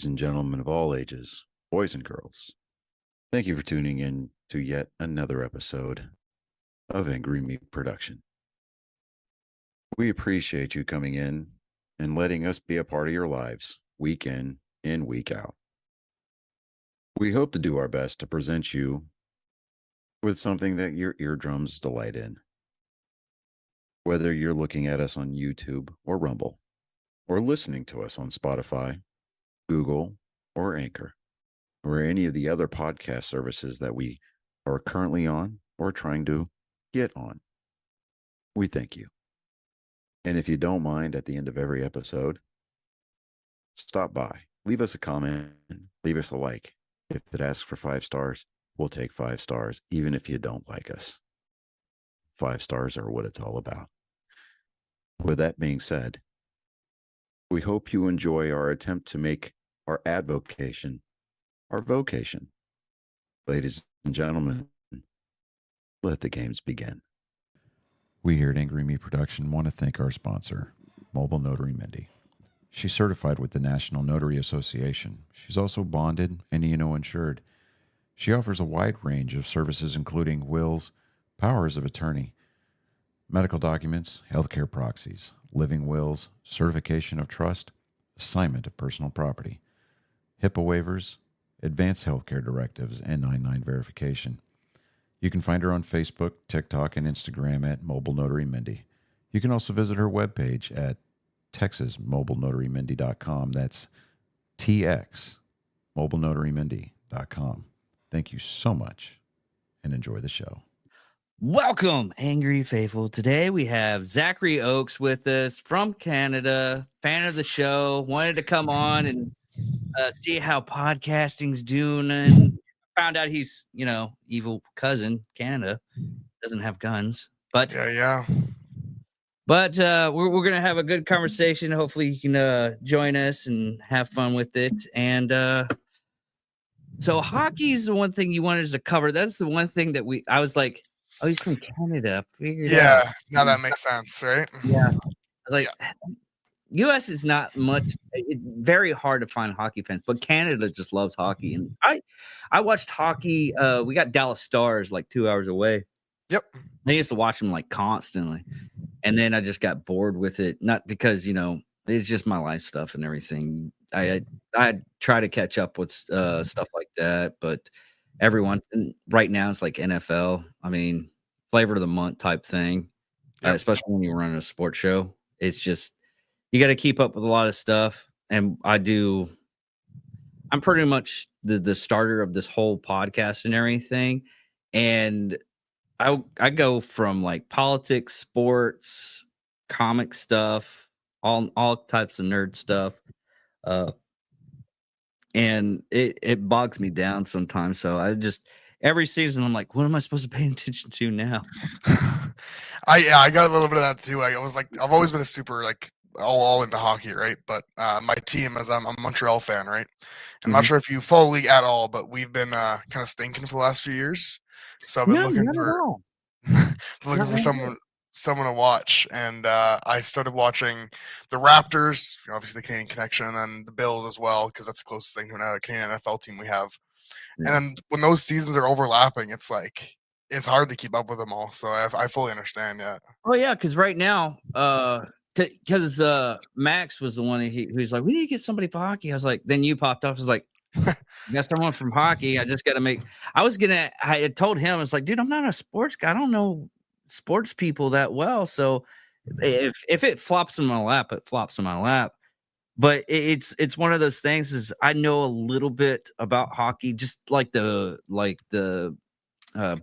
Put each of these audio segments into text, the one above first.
ladies and gentlemen of all ages, boys and girls. Thank you for tuning in to yet another episode of Angry Meat Production. We appreciate you coming in and letting us be a part of your lives week in and week out. We hope to do our best to present you with something that your eardrums delight in. Whether you're looking at us on YouTube or Rumble, or listening to us on Spotify, Google, or Anchor, or any of the other podcast services that we are currently on or trying to get on. We thank you. And if you don't mind, at the end of every episode, stop by, leave us a comment, leave us a like. If it asks for 5 stars, we'll take 5 stars, even if you don't like us. 5 stars are what it's all about. With that being said, we hope you enjoy our attempt to make our advocation our vocation. Ladies and gentlemen, let the games begin. We here at Angry Me Production want to thank our sponsor, Mobile Notary Mindy. She's certified with the National Notary Association. She's also bonded and E&O insured. She offers a wide range of services including wills, powers of attorney, medical documents, healthcare proxies, living wills, certification of trust, assignment of personal property, HIPAA waivers, advanced healthcare directives, and 99 verification. You can find her on Facebook, TikTok, and Instagram at Mobile Notary Mindy. You can also visit her webpage at texasmobilenotarymindy.com. That's TX, mobilenotarymindy.com. Thank you so much, and enjoy the show. Welcome, Angry Faithful. Today we have Zachary Okes with us from Canada, fan of the show, wanted to come on and see how podcasting's doing, and found out he's, evil cousin, Canada, doesn't have guns. But yeah. But we're gonna have a good conversation. Hopefully you can join us and have fun with it. And so hockey is the one thing you wanted us to cover. That's the one thing that I was like, oh, he's from Canada. Figured out. Yeah, now that makes sense, right? Yeah. I was like, U.S. is not much. It's very hard to find hockey fans, but Canada just loves hockey. And I watched hockey. We got Dallas Stars like 2 hours away. Yep. I used to watch them like constantly, and then I just got bored with it. Not because it's just my life stuff and everything. I try to catch up with stuff like that, but everyone right now it's like NFL. I mean, flavor of the month type thing, especially when you're running a sports show. It's just you got to keep up with a lot of stuff, and I'm pretty much the starter of this whole podcast and everything, and I go from like politics, sports, comic stuff, all types of nerd stuff, and it bogs me down sometimes. So I just every season I'm like, what am I supposed to pay attention to now? I got a little bit of that too. I was like, I've always been a super like all into hockey, right? But my team is I'm a Montreal fan, right? I'm not sure if you follow league at all, but we've been kind of stinking for the last few years. So I've been looking for someone to watch, and I started watching the Raptors, obviously the Canadian connection, and then the Bills as well, because that's the closest thing to a Canadian NFL team we have. And then when those seasons are overlapping, it's like it's hard to keep up with them all. So I fully understand. Yeah. Oh yeah, because right now, because Max was the one who's like, we need to get somebody for hockey. I was like, then you popped up. I was like, I got someone from hockey. I just got to I had told him, it's like, dude, I'm not a sports guy. I don't know sports people that well. So if it flops in my lap, it flops in my lap. But it's one of those things is I know a little bit about hockey, just like the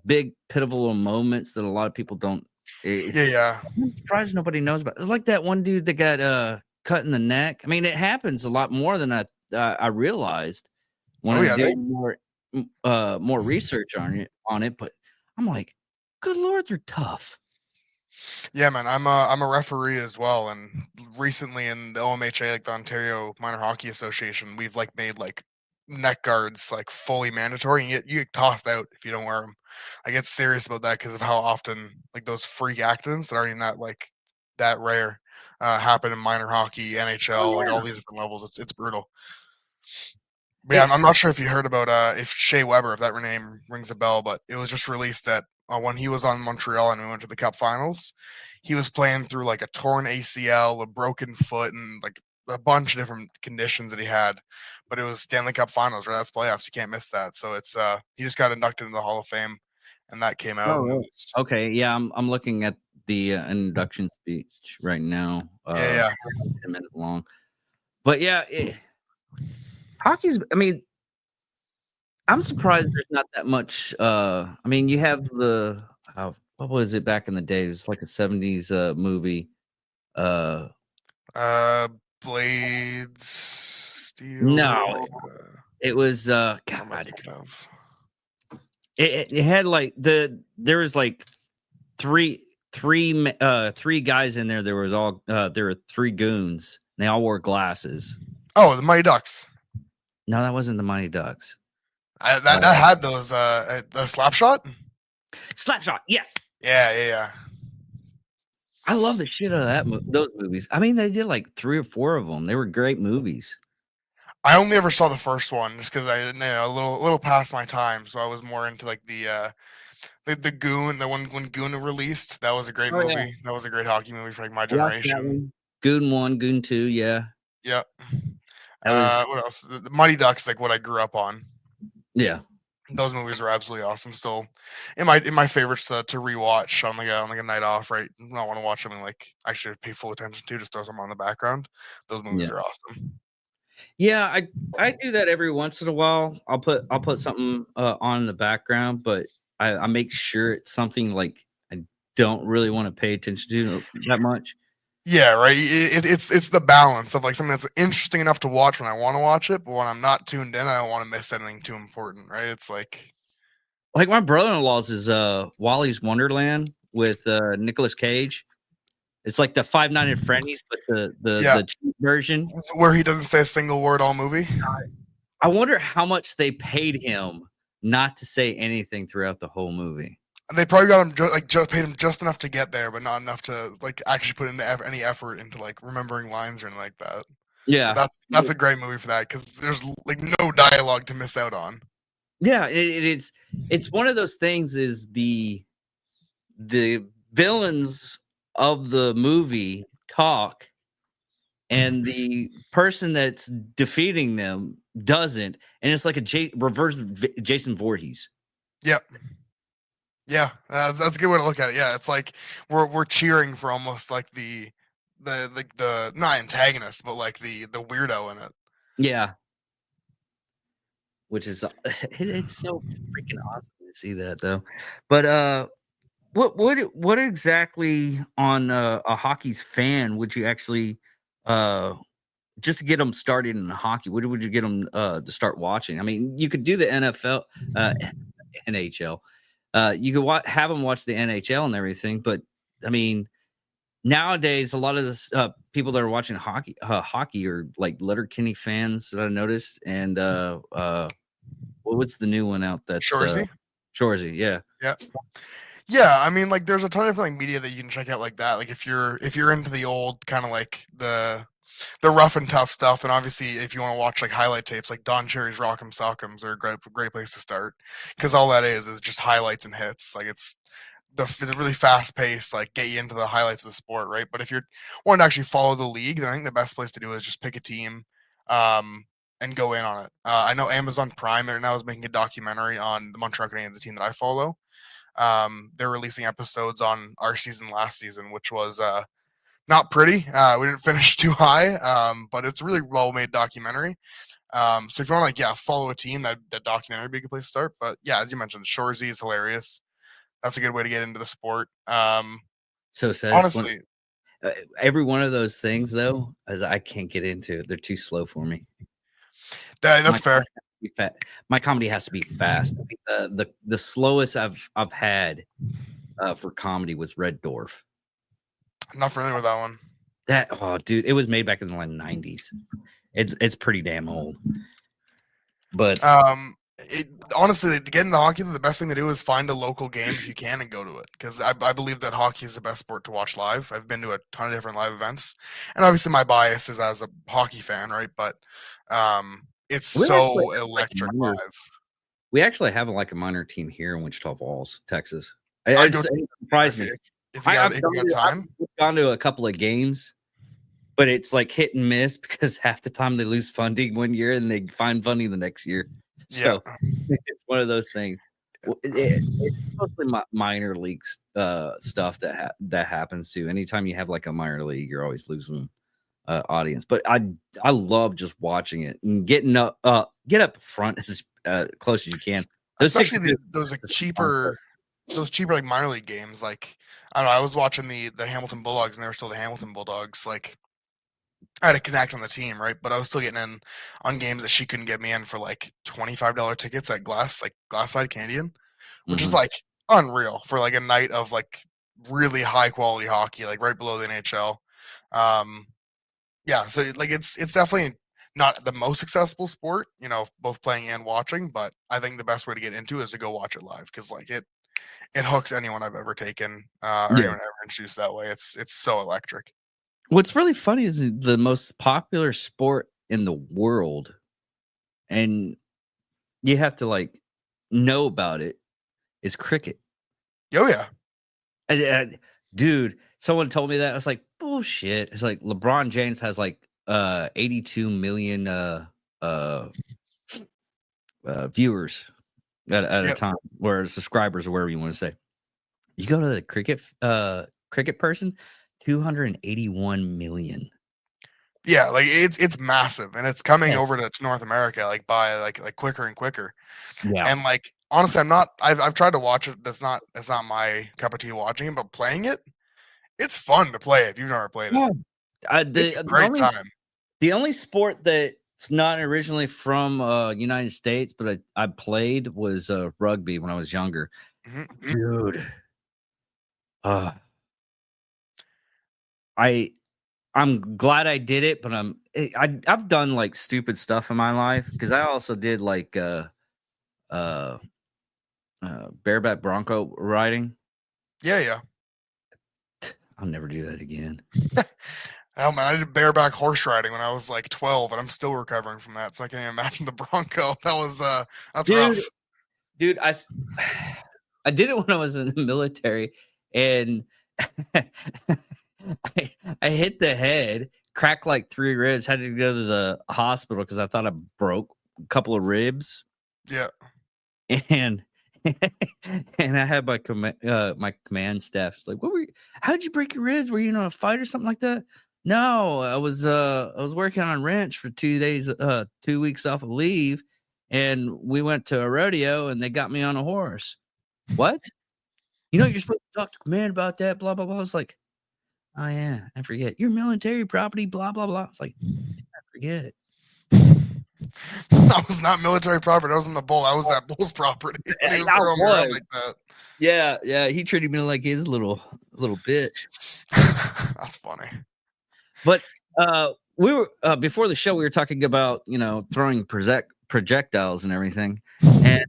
big pivotal moments that a lot of people don't. I'm surprised nobody knows about. It's like that one dude that got cut in the neck. I mean, it happens a lot more than I realized when I did more research on it. But I'm like, good Lord, they're tough. Yeah, man, I'm a referee as well, and recently in the OMHA, like the Ontario Minor Hockey Association, we've like made like neck guards like fully mandatory, and you get tossed out if you don't wear them. I get serious about that because of how often like those freak accidents that aren't even that rare happen in minor hockey, NHL, like all these different levels. It's brutal. But yeah, I'm not sure if you heard about if Shea Weber, if that name rings a bell, but it was just released that when he was on Montreal and we went to the Cup Finals, he was playing through like a torn ACL, a broken foot, and like a bunch of different conditions that he had. But it was Stanley Cup Finals, right? That's playoffs. You can't miss that. So it's he just got inducted into the Hall of Fame, and that came out. Oh, And it really? was, Okay, yeah, I'm looking at the induction speech right now. yeah, 10 minutes long, but yeah, hockey's. I mean, I'm surprised there's not that much. I mean, you have the what was it back in the day? It was like a '70s movie. Uh, Blades, Steel. no, it was What am I God. thinking of? It had like there was like three guys in there. There was all there were three goons. And they all wore glasses. Oh, the Mighty Ducks. No, that wasn't the Mighty Ducks. That had those the slap shot. Slapshot, yes. Yeah. I love the shit out of those movies. I mean, they did like 3 or 4 of them. They were great movies. I only ever saw the first one just because I a little past my time, so I was more into like the Goon, the one when Goon released. That was a great movie. Yeah. That was a great hockey movie for like my Watched that generation. one. Goon 1, Goon 2, yeah. Yep. That was What else? The Mighty Ducks, like what I grew up on. yeah. Those movies were absolutely awesome. Still in my favorites to rewatch on like a night off, right? I don't want to watch something like I should pay full attention to, just throw them on the background. Those movies Yeah. are awesome. Yeah, I do that every once in a while. I'll put something on in the background, but I make sure it's something like I don't really want to pay attention to that much. Yeah, right. It's the balance of like something that's interesting enough to watch when I want to watch it, but when I'm not tuned in, I don't want to miss anything too important, right? It's like My brother-in-law's is Wally's Wonderland with Nicolas Cage. It's like the Five Nights at Freddy's, but the cheap version where he doesn't say a single word all movie. I wonder how much they paid him not to say anything throughout the whole movie. And they probably got him just paid him just enough to get there, but not enough to like actually put in any effort into like remembering lines or anything like that. Yeah, but that's a great movie for that because there's like no dialogue to miss out on. Yeah, it's one of those things. Is the villains of the movie talk, and the person that's defeating them doesn't, and it's like a reverse Jason Voorhees. Yep. Yeah, that's a good way to look at it. Yeah, it's like we're cheering for almost like the not antagonist, but like the weirdo in it. Yeah, which is it's so freaking awesome to see that though. But what exactly on a hockey's fan would you actually just to get them started in hockey? What would you get them to start watching? I mean, you could do the NFL, NHL. You could have them watch the NHL and everything, but I mean, nowadays a lot of this people that are watching hockey are like Letterkenny fans that I noticed, and what's the new one out that's Shoresy, yeah. Yeah, I mean, like, there's a ton of different like media that you can check out like that. Like, if you're into the old kind of like the rough and tough stuff, then obviously if you want to watch like highlight tapes, like Don Cherry's Rock'em Sock'ems are a great place to start because all that is just highlights and hits. Like, it's the really fast pace, like get you into the highlights of the sport, right? But if you're wanting to actually follow the league, then I think the best place to do is just pick a team, and go in on it. I know Amazon Prime right now is making a documentary on the Montreal Canadiens, the team that I follow. They're releasing episodes on our season last season, which was not pretty. We didn't finish too high, but it's a really well made documentary. So if you want to follow a team, that documentary would be a good place to start. But yeah, as you mentioned, Shoresy is hilarious. That's a good way to get into the sport. So sad. Honestly, every one of those things though, as I can't get into, they're too slow for me. That's fair. My comedy has to be fast. The slowest I've had for comedy was Red Dwarf. I'm not familiar with that one. Dude, it was made back in the 90s. It's pretty damn old. But honestly, to get into hockey, the best thing to do is find a local game if you can and go to it. Because I believe that hockey is the best sport to watch live. I've been to a ton of different live events, and obviously my bias is as a hockey fan, right? But It's We actually so have, like, a electric minor live. we actually have, like, a minor team here in Wichita Falls, Texas. I'd go It surprised me. if I've you got time. gone to a couple of games, but it's, like, hit and miss because half the time they lose funding one year and they find funding the next year. Yeah. So, it's one of those things. Well, it's mostly minor leagues, stuff that happens too. Anytime you have, like, a minor league, you're always losing audience. But I love just watching it and getting get up front as close as you can. Especially those cheaper like minor league games. Like I don't know, I was watching the Hamilton Bulldogs and they were still the Hamilton Bulldogs. Like I had to connect on the team, right? But I was still getting in on games that she couldn't get me in for like $25 tickets at Glasside Canadian, which is like unreal for like a night of like really high quality hockey, like right below the NHL. Yeah, so like it's definitely not the most accessible sport, both playing and watching, but I think the best way to get into it is to go watch it live because like it hooks anyone I've ever taken or anyone ever introduced that way. It's so electric. What's really funny is the most popular sport in the world, and you have to like know about it, is cricket. Oh yeah. Dude, someone told me that. I was like, bullshit. It's like LeBron James has like 82 million viewers at a time, or subscribers, or whatever you want to say. You go to the cricket person, 281 million. Yeah, like it's massive and it's coming over to North America like by like quicker and quicker. Yeah. And like honestly, I've tried to watch it. It's not my cup of tea watching it, but playing it, it's fun to play if you've never played it. It's a great time. The only sport that's not originally from United States, but I played was rugby when I was younger. Dude. I'm glad I did it, but I've done like stupid stuff in my life because I also did like bareback bronco riding. Yeah. I'll never do that again. Oh man, I did bareback horse riding when I was like 12, and I'm still recovering from that. So I can't even imagine the bronco. That was that's rough. Dude, I did it when I was in the military, and I hit the head, cracked like 3 ribs, had to go to the hospital because I thought I broke a couple of ribs. Yeah. And and I had my command staff like, how'd you break your ribs? Were you in a fight or something like that? No, I was working on ranch for 2 days, 2 weeks off of leave, and we went to a rodeo and they got me on a horse. What? You're supposed to talk to command about that, blah blah blah. I was like, oh yeah, I forget. Your military property, blah blah blah. It's like, I forget. That was not military property. I was in the bull. That was that bull's property. He was throwing me around like that. Yeah. He treated me like he's a little bitch. That's funny. But we were before the show. We were talking about throwing projectiles and everything, and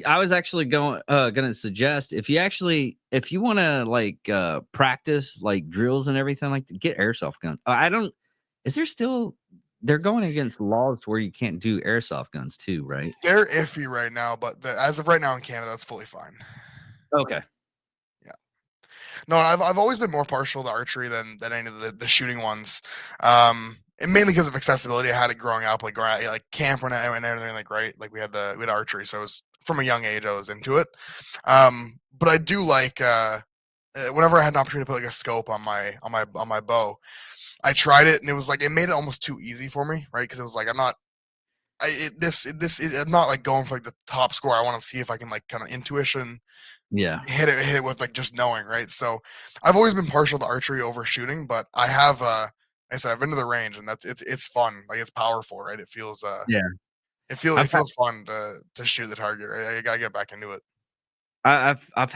I was actually going to suggest if you want to like practice like drills and everything, like get airsoft gun. Is there still? They're going against laws where you can't do airsoft guns too, right? They're iffy right now, but as of right now in Canada, that's fully fine. Okay. Yeah. No, I've always been more partial to archery than any of the shooting ones. And mainly because of accessibility. I had it growing up, like camp and everything, like right, like we had archery, so I was from a young age I was into it. But I do like whenever I had an opportunity to put like a scope on my bow, I tried it and it was like it made it almost too easy for me, right? Because it was like I'm not like going for like the top score. I want to see if I can like kind of intuition, hit it with like just knowing, right? So I've always been partial to archery over shooting, but I have I said I've been to the range and it's fun, like it's powerful, right? It feels it feels fun to shoot the target, right? I gotta get back into it. I've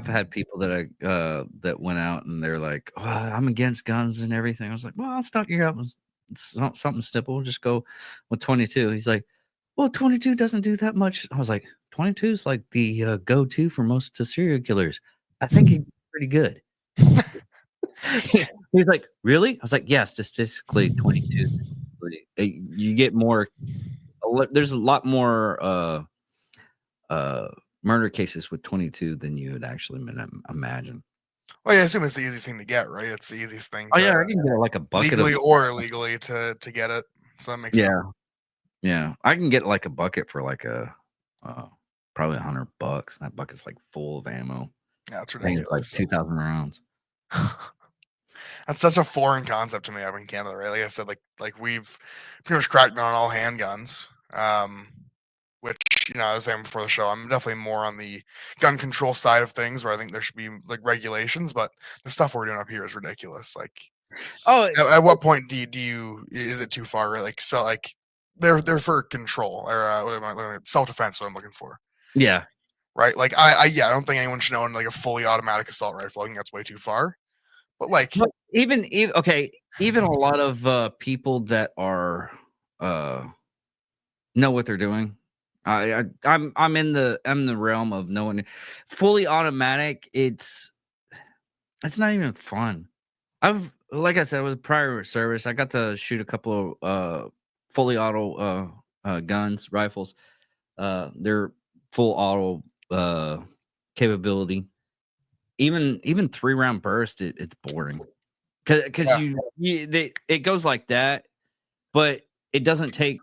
had people that went out and they're like, oh, I'm against guns and everything. I was like, well, I'll start you out with something simple. Just go with 22. He's like, well, 22 doesn't do that much. I was like, 22 is like the go-to for most serial killers. I think he's pretty good. He's like, really? I was like, yeah, statistically 22. You get a there's a lot more murder cases with 22 than you would actually imagine. Well, yeah, I assume it's the easiest thing to get, right? It's the easiest thing Oh to yeah, I can get like a bucket legally of or illegally to get it. So that makes sense. yeah. I can get like a bucket for like a probably $100. That bucket's like full of ammo. Yeah, it's I think it's like ridiculous. 2,000 rounds. That's such a foreign concept to me up in Canada, right? Like I said, like we've pretty much cracked down on all handguns. Which, I was saying before the show, I'm definitely more on the gun control side of things, where I think there should be like regulations, but the stuff we're doing up here is ridiculous. Like, at what point do you is it too far? Right? Like, so like they're for control or what am I looking at? Self-defense. What I'm looking for. Yeah. Right. Like I don't think anyone should own like a fully automatic assault rifle. I think that's way too far. But like, even a lot of people that are know what they're doing. I'm in the realm of knowing fully automatic. It's not even fun. Like I said, it was prior service. I got to shoot a couple of fully auto guns, rifles. They're full auto capability. Even 3-round burst, it's boring because it goes like that, but it doesn't take.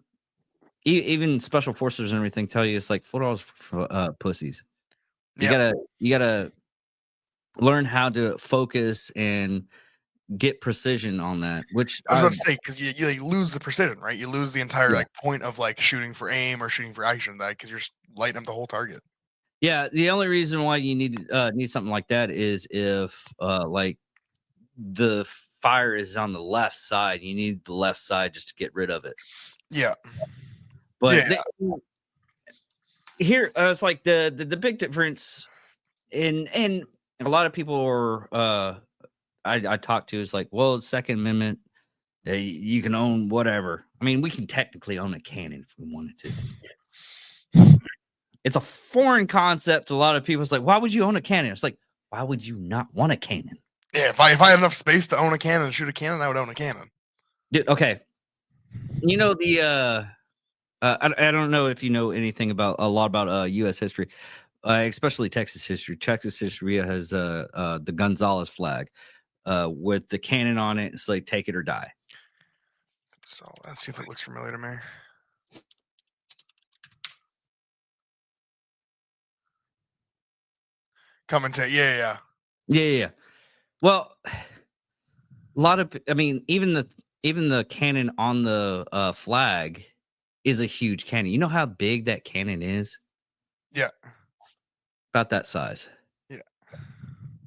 Even special forces and everything tell you it's like $4 for pussies. You gotta learn how to focus and get precision on that. Which I was about to say, because you lose the precision, right? You lose the entire Yeah. like point of like shooting for aim or shooting for action, that because you're just lighting up the whole target. Yeah, the only reason why you need something like that is if like the fire is on the left side, you need the left side just to get rid of it. Yeah. But here it's like the big difference in a lot of people are I talk to is like, well, Second Amendment, you can own whatever. I mean, we can technically own a cannon if we wanted to. It's a foreign concept to a lot of people. It's like, why would you own a cannon? It's like, why would you not want a cannon? Yeah, if I had enough space to own a cannon and shoot a cannon, I would own a cannon. Dude, okay. You know the I don't know if you know anything about U.S. history, especially Texas history. Texas history has the Gonzales flag with the cannon on it. It's like take it or die. So let's see if it looks familiar to me. Commentate, yeah. Well, a lot of, I mean, even the cannon on the flag is a huge cannon. You know how big that cannon is? Yeah, about that size. Yeah,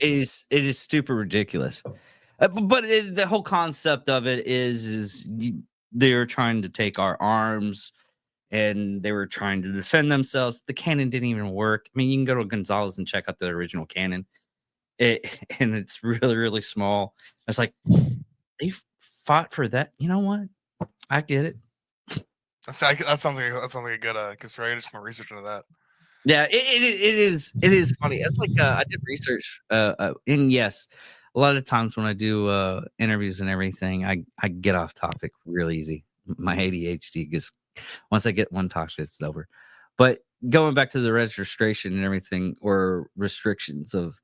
it is super ridiculous. But the whole concept of it is they're trying to take our arms. And they were trying to defend themselves. The cannon didn't even work. I mean, you can go to Gonzales and check out the original cannon. And it's really, really small. It's like, they fought for that. You know what? I get it. that sounds like a good story. I just more research into that. Yeah, it is funny. It's like I did research, and yes, a lot of times when I do interviews and everything, I get off topic real easy. My ADHD just once I get one topic, it's over. But going back to the registration and everything, or restrictions of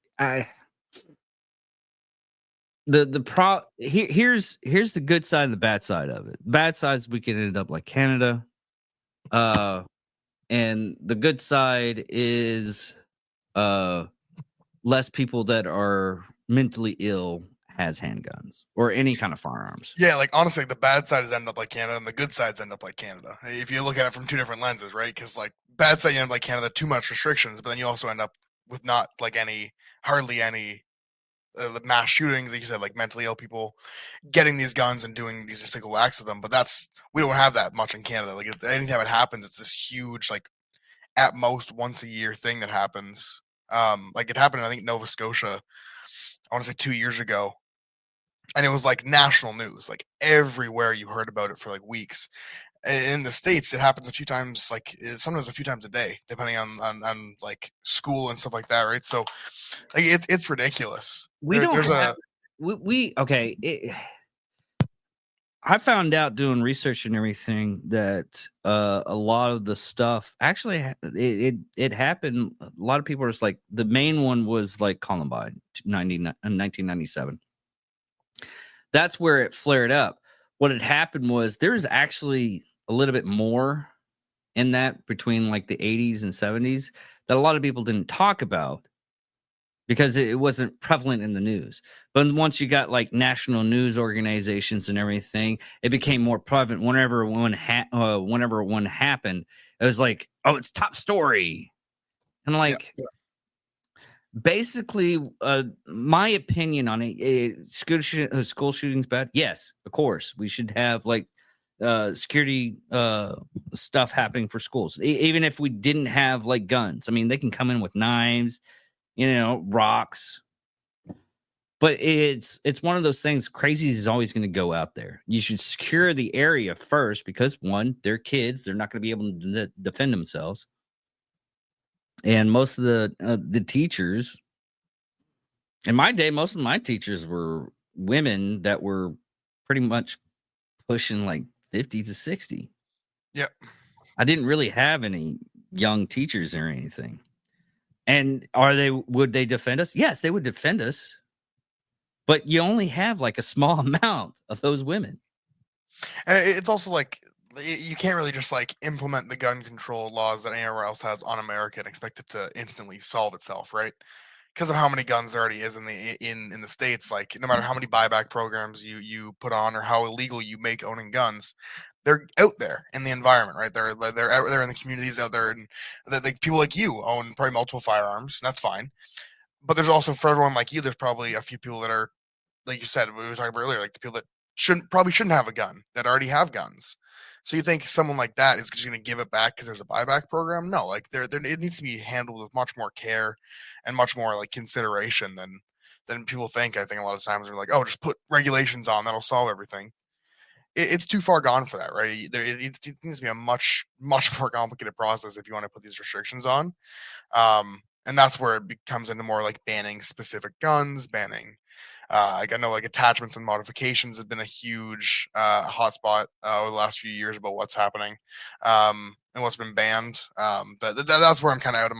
here's the good side and the bad side of it. Bad sides, we can end up like Canada, and the good side is less people that are mentally ill has handguns or any kind of firearms. Yeah, like honestly, the bad side is end up like Canada, and the good sides end up like Canada. If you look at it from two different lenses, right? Because like bad side, you end up like Canada, too much restrictions, but then you also end up with not like hardly any mass shootings, like you said, like mentally ill people getting these guns and doing these despicable acts with them. But we don't have that much in Canada. Like anytime it happens, it's this huge, like at most once a year thing that happens. Like it happened, I think, Nova Scotia. I want to say 2 years ago. And it was like national news, like everywhere you heard about it for like weeks. In the States, it happens a few times, like sometimes a few times a day, depending on like school and stuff like that, right? So like it's ridiculous. We don't have, we okay. I found out doing research and everything that a lot of the stuff actually it happened. A lot of people are just like the main one was like Columbine 1997. That's where it flared up. What had happened was there's actually a little bit more in that between like the 80s and 70s that a lot of people didn't talk about because it wasn't prevalent in the news. But once you got like national news organizations and everything, it became more prevalent. Whenever one happened, it was like, oh, it's top story. And like, basically, my opinion on it, school shootings bad. Yes, of course, we should have like security stuff happening for schools. Even if we didn't have like guns, I mean, they can come in with knives, rocks. But it's one of those things. Crazies is always going to go out there. You should secure the area first because one, they're kids; they're not going to be able to defend themselves. And most of the teachers in my day, most of my teachers were women that were pretty much pushing like 50 to 60. Yep. I didn't really have any young teachers or anything. And would they defend us? Yes, they would defend us. But you only have like a small amount of those women. And it's also like you can't really just like implement the gun control laws that anywhere else has on America and expect it to instantly solve itself, right? Because of how many guns there already is in the states. Like no matter how many buyback programs you put on or how illegal you make owning guns, they're out there in the environment, right? They're out there in the communities out there, and like people like you own probably multiple firearms, and that's fine. But there's also for everyone like you, there's probably a few people that are, like you said, we were talking about earlier, like the people that shouldn't have a gun that already have guns. So you think someone like that is just going to give it back because there's a buyback program? No, like there it needs to be handled with much more care and much more like consideration than people think. I think a lot of times they're like, oh, just put regulations on that'll solve everything. It's too far gone for that, right? It needs to be a much more complicated process if you want to put these restrictions on. And that's where it becomes into more like banning specific guns, banning like I know like attachments and modifications have been a huge hotspot over the last few years about what's happening and what's been banned. But that's where I'm kind of out of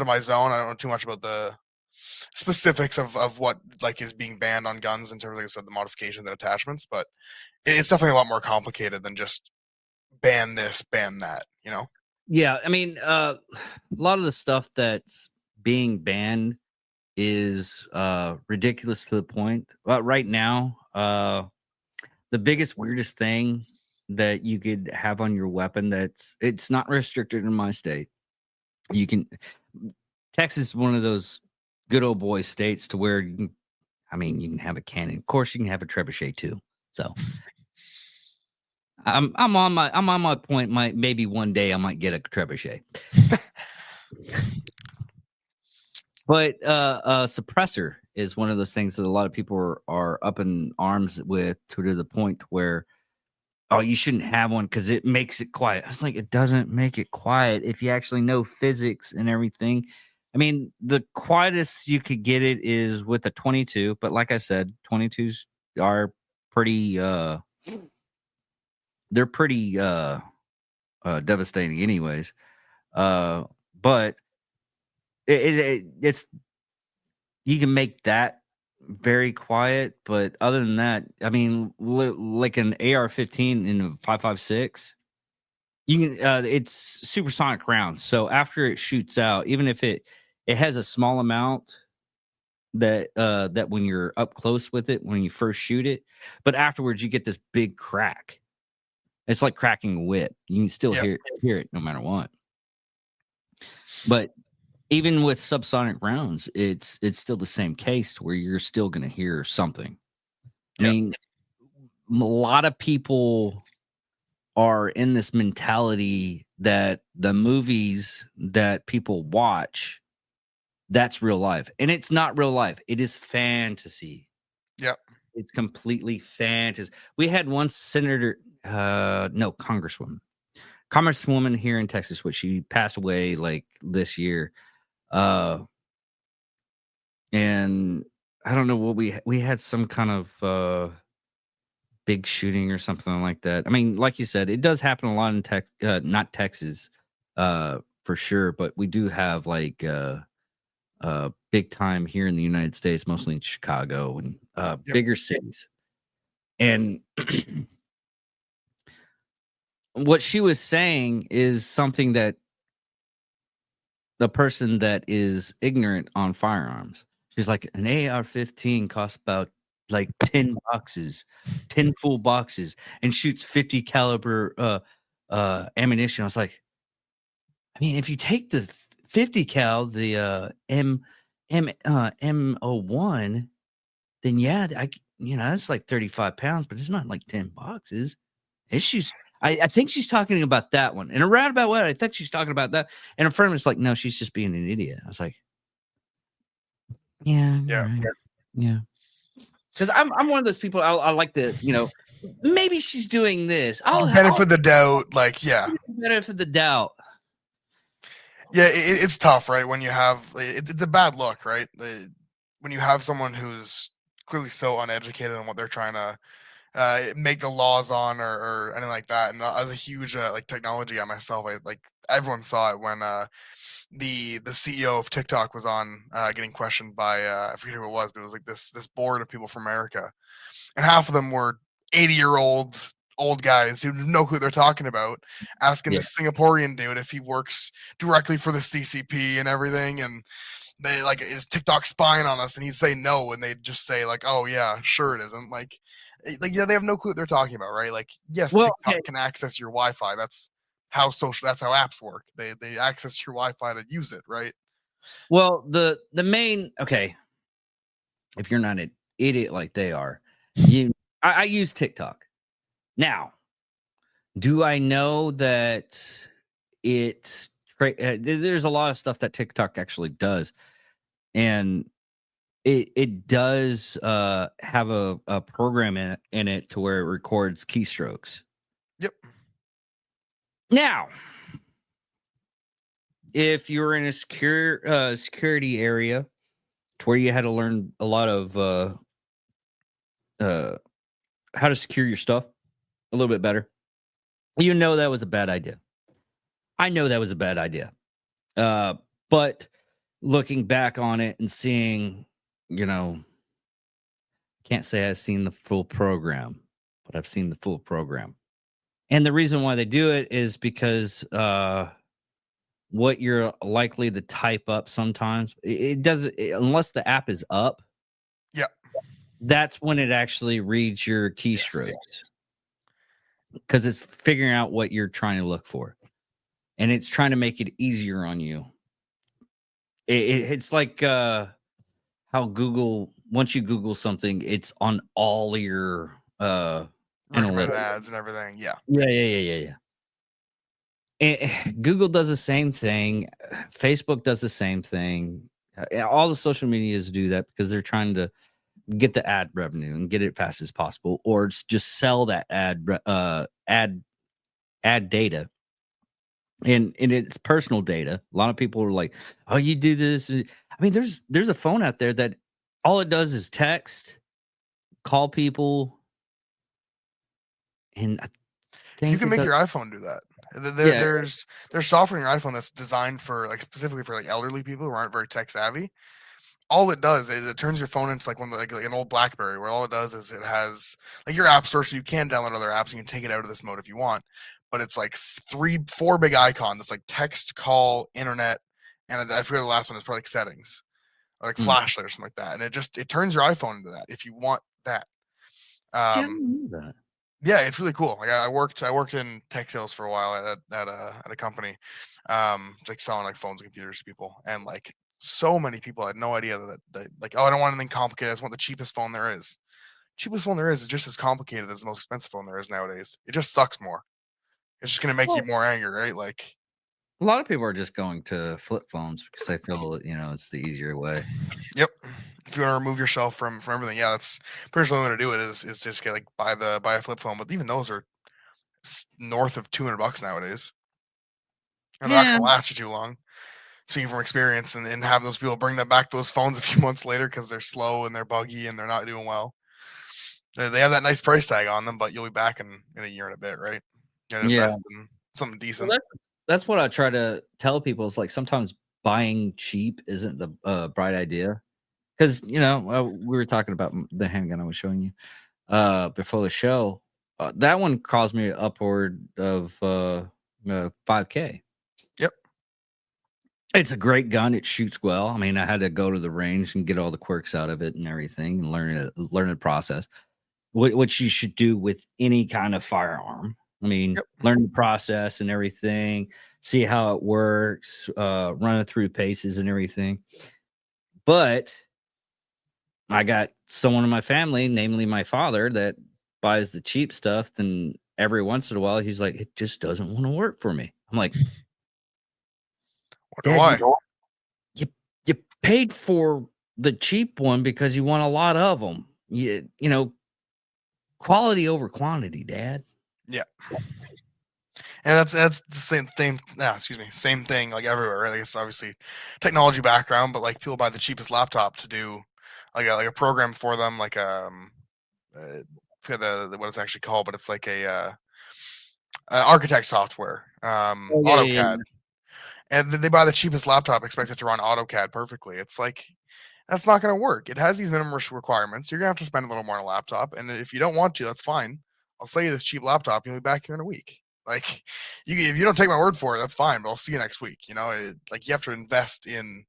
my zone. I don't know too much about the specifics of what like is being banned on guns in terms of, like I said, the modifications and attachments. But it's definitely a lot more complicated than just ban this, ban that. Yeah, I mean, a lot of the stuff that's being banned is ridiculous to the point. Right now, the biggest weirdest thing that you could have on your weapon it's not restricted in my state. You can Texas is one of those good old boy states to where you can have a cannon. Of course, you can have a trebuchet too. So I'm on my point. Maybe one day I might get a trebuchet. But a suppressor is one of those things that a lot of people are up in arms with to the point where, oh, you shouldn't have one because it makes it quiet. I was like, it doesn't make it quiet if you actually know physics and everything. I mean, the quietest you could get it is with a 22, but like I said, 22s are pretty they're pretty devastating anyways. But it's you can make that very quiet, but other than that, I mean, like an AR-15 in a 5.56, you can it's supersonic rounds. So after it shoots out, even if it has a small amount that when you're up close with it when you first shoot it, but afterwards you get this big crack. It's like cracking a whip. You can still hear it no matter what. But even with subsonic rounds, it's still the same case to where you're still going to hear something. I mean, a lot of people are in this mentality that the movies that people watch, that's real life. And it's not real life. It is fantasy. Yep. It's completely fantasy. We had one congresswoman here in Texas, which she passed away like this year. And I don't know what we had some kind of big shooting or something like that. I mean, like you said, it does happen a lot in not Texas, for sure, but we do have like big time here in the United States, mostly in Chicago and bigger cities. And what she was saying is something that the person that is ignorant on firearms, she's like, an AR-15 costs about like 10 boxes, 10 full boxes, and shoots 50 caliber ammunition. I was like, I mean, if you take the 50 cal, the M01, then yeah, that's like 35 pounds, but it's not like 10 boxes. It's just, I think she's talking about that one. In a roundabout way, I think she's talking about that. And a friend was like, no, she's just being an idiot. I was like, yeah. Right. Yeah. Because I'm one of those people, I like to, maybe she's doing this. I'll benefit the doubt. Like, yeah. Benefit the doubt. Yeah, it's tough, right? When you have, it's a bad look, right? When you have someone who's clearly so uneducated on what they're trying to make the laws on or anything like that. And as a huge like technology guy myself, everyone saw it when the CEO of TikTok was on getting questioned by I forget who it was, but it was like this board of people from America, and half of them were 80-year-old old guys who have no clue what they're talking about, asking this Singaporean dude if he works directly for the CCP and everything, and they like, is TikTok spying on us? And he'd say no, and they'd just say like, oh yeah, sure it isn't. Like yeah, they have no clue what they're talking about, right? Like, yes, TikTok can access your Wi-Fi. That's how apps work. They access your Wi-Fi to use it, right? Well, the main, okay, if you're not an idiot like they are, I use TikTok. Now, do I know that there's a lot of stuff that TikTok actually does, and it does have a program in it to where it records keystrokes. Yep. Now, if you were in a security area to where you had to learn a lot of how to secure your stuff a little bit better, that was a bad idea. I know that was a bad idea. But looking back on it and seeing, can't say I've seen the full program, but I've seen the full program. And the reason why they do it is because what you're likely to type up sometimes, it doesn't, unless the app is up. Yeah. That's when it actually reads your keystrokes. Because it's figuring out what you're trying to look for. And it's trying to make it easier on you. It's like how Google, once you Google something, it's on all your recommended ads and everything. Yeah. Yeah. And Google does the same thing. Facebook does the same thing. All the social medias do that because they're trying to get the ad revenue and get it fast as possible, or just sell that ad data. And it's personal data. A lot of people are like, "Oh, you do this." I mean, there's a phone out there that all it does is text, call people, and I think you can make your iPhone do that. There's software in your iPhone that's designed for like specifically for like elderly people who aren't very tech savvy. All it does is it turns your phone into like like an old BlackBerry, where all it does is it has like your app store, so you can download other apps and you can take it out of this mode if you want. But it's like 4 big icons. It's like text, call, internet, and I forget the last one is probably like settings, or like flashlight or something like that. And it turns your iPhone into that if you want that. Yeah, it's really cool. Like I worked in tech sales for a while at a company, like selling like phones and computers to people, and like so many people had no idea that like, oh, I don't want anything complicated. I just want the cheapest phone there is. Cheapest phone there is just as complicated as the most expensive phone there is nowadays. It just sucks more. It's just gonna make you more angry, right? Like a lot of people are just going to flip phones because they feel it's the easier way. Yep. If you want to remove yourself from everything, yeah, that's pretty much the only way to do it is just get like buy a flip phone. But even those are north of $200 nowadays. And they're not gonna last you too long. Speaking from experience, and having those people bring them back those phones a few months later because they're slow and they're buggy and they're not doing well. They have that nice price tag on them, but you'll be back in a year and a bit, right? You gotta Yeah. invest in something decent. Well, that's what I try to tell people is like sometimes buying cheap isn't the bright idea because we were talking about the handgun I was showing you before the show. That one caused me upward of $5K. Yep. It's a great gun. It shoots well. I mean, I had to go to the range and get all the quirks out of it and everything, and learn the process. What you should do with any kind of firearm. I mean, Yep. learn the process and everything, see how it works, run it through paces and everything. But I got someone in my family, namely my father, that buys the cheap stuff. Then every once in a while, he's like, "It just doesn't want to work for me." I'm like, Wonder why? You paid for the cheap one because you want a lot of them. You know, quality over quantity, Dad. Yeah. And that's the same thing. Same thing like everywhere. Right? It's obviously technology background, but like people buy the cheapest laptop to do like a program for them, like what it's actually called, but it's like a architect software, AutoCAD, and they buy the cheapest laptop, expect it to run AutoCAD perfectly. It's like that's not going to work. It has these minimum requirements. You're gonna have to spend a little more on a laptop, and if you don't want to, that's fine. I'll sell you this cheap laptop. You'll be back here in a week. Like, if you don't take my word for it, that's fine. But I'll see you next week. You have to invest in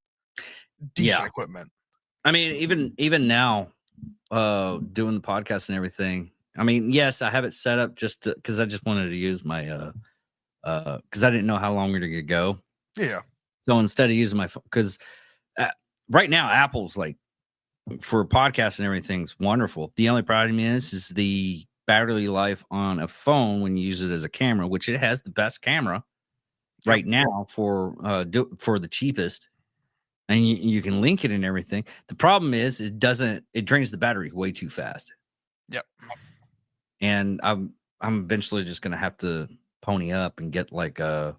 decent equipment. I mean, even now, doing the podcast and everything. I mean, yes, I have it set up just because I just wanted to use my because I didn't know how long we were gonna go. Yeah. So instead of using my phone, because right now Apple's like for podcasts and everything's wonderful. The only problem is the battery life on a phone when you use it as a camera, which it has the best camera right now for the cheapest, and you can link it and everything. The problem is it drains the battery way too fast. Yep. And I'm eventually just gonna have to pony up and get like a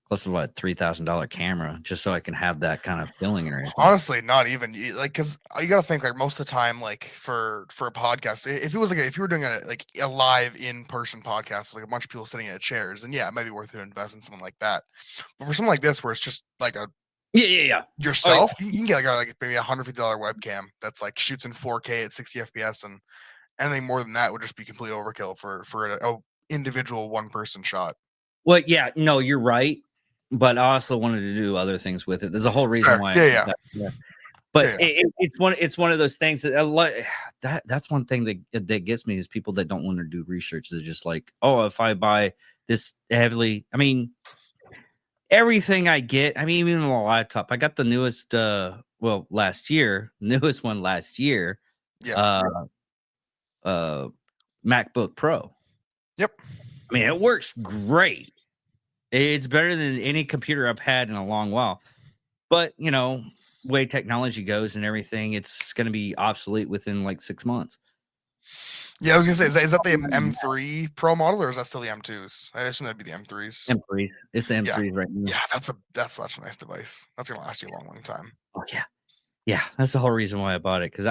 close to what $3,000 camera just so I can have that kind of feeling and everything. Honestly, not even because you got to think like most of the time, like for a podcast, if it was if you were doing a live in person podcast with like a bunch of people sitting in chairs, then yeah, it might be worth it to invest in something like that. But for something like this, where it's just like yourself, you can get like maybe $150 webcam that's like shoots in 4K at 60 FPS, and anything more than that would just be complete overkill for a individual one person shot. Well, yeah, no, you're right. But I also wanted to do other things with it. There's a whole reason why. Yeah. But it's one of those things that's one thing that gets me is people that don't want to do research. They're just like, oh, if I buy this heavily, I mean, everything I get. I mean, even the laptop, I got the newest. Last year, newest one last year. Yeah. MacBook Pro. Yep. I mean, it works great. It's better than any computer I've had in a long while. But, way technology goes and everything, it's going to be obsolete within like 6 months. Yeah, I was going to say, is that the M3 Pro model or is that still the M2s? I assume that'd be the M3s. M3. It's the M3 right now. Yeah, that's such a nice device. That's going to last you a long, long time. Oh, yeah. Yeah, that's the whole reason why I bought it. Because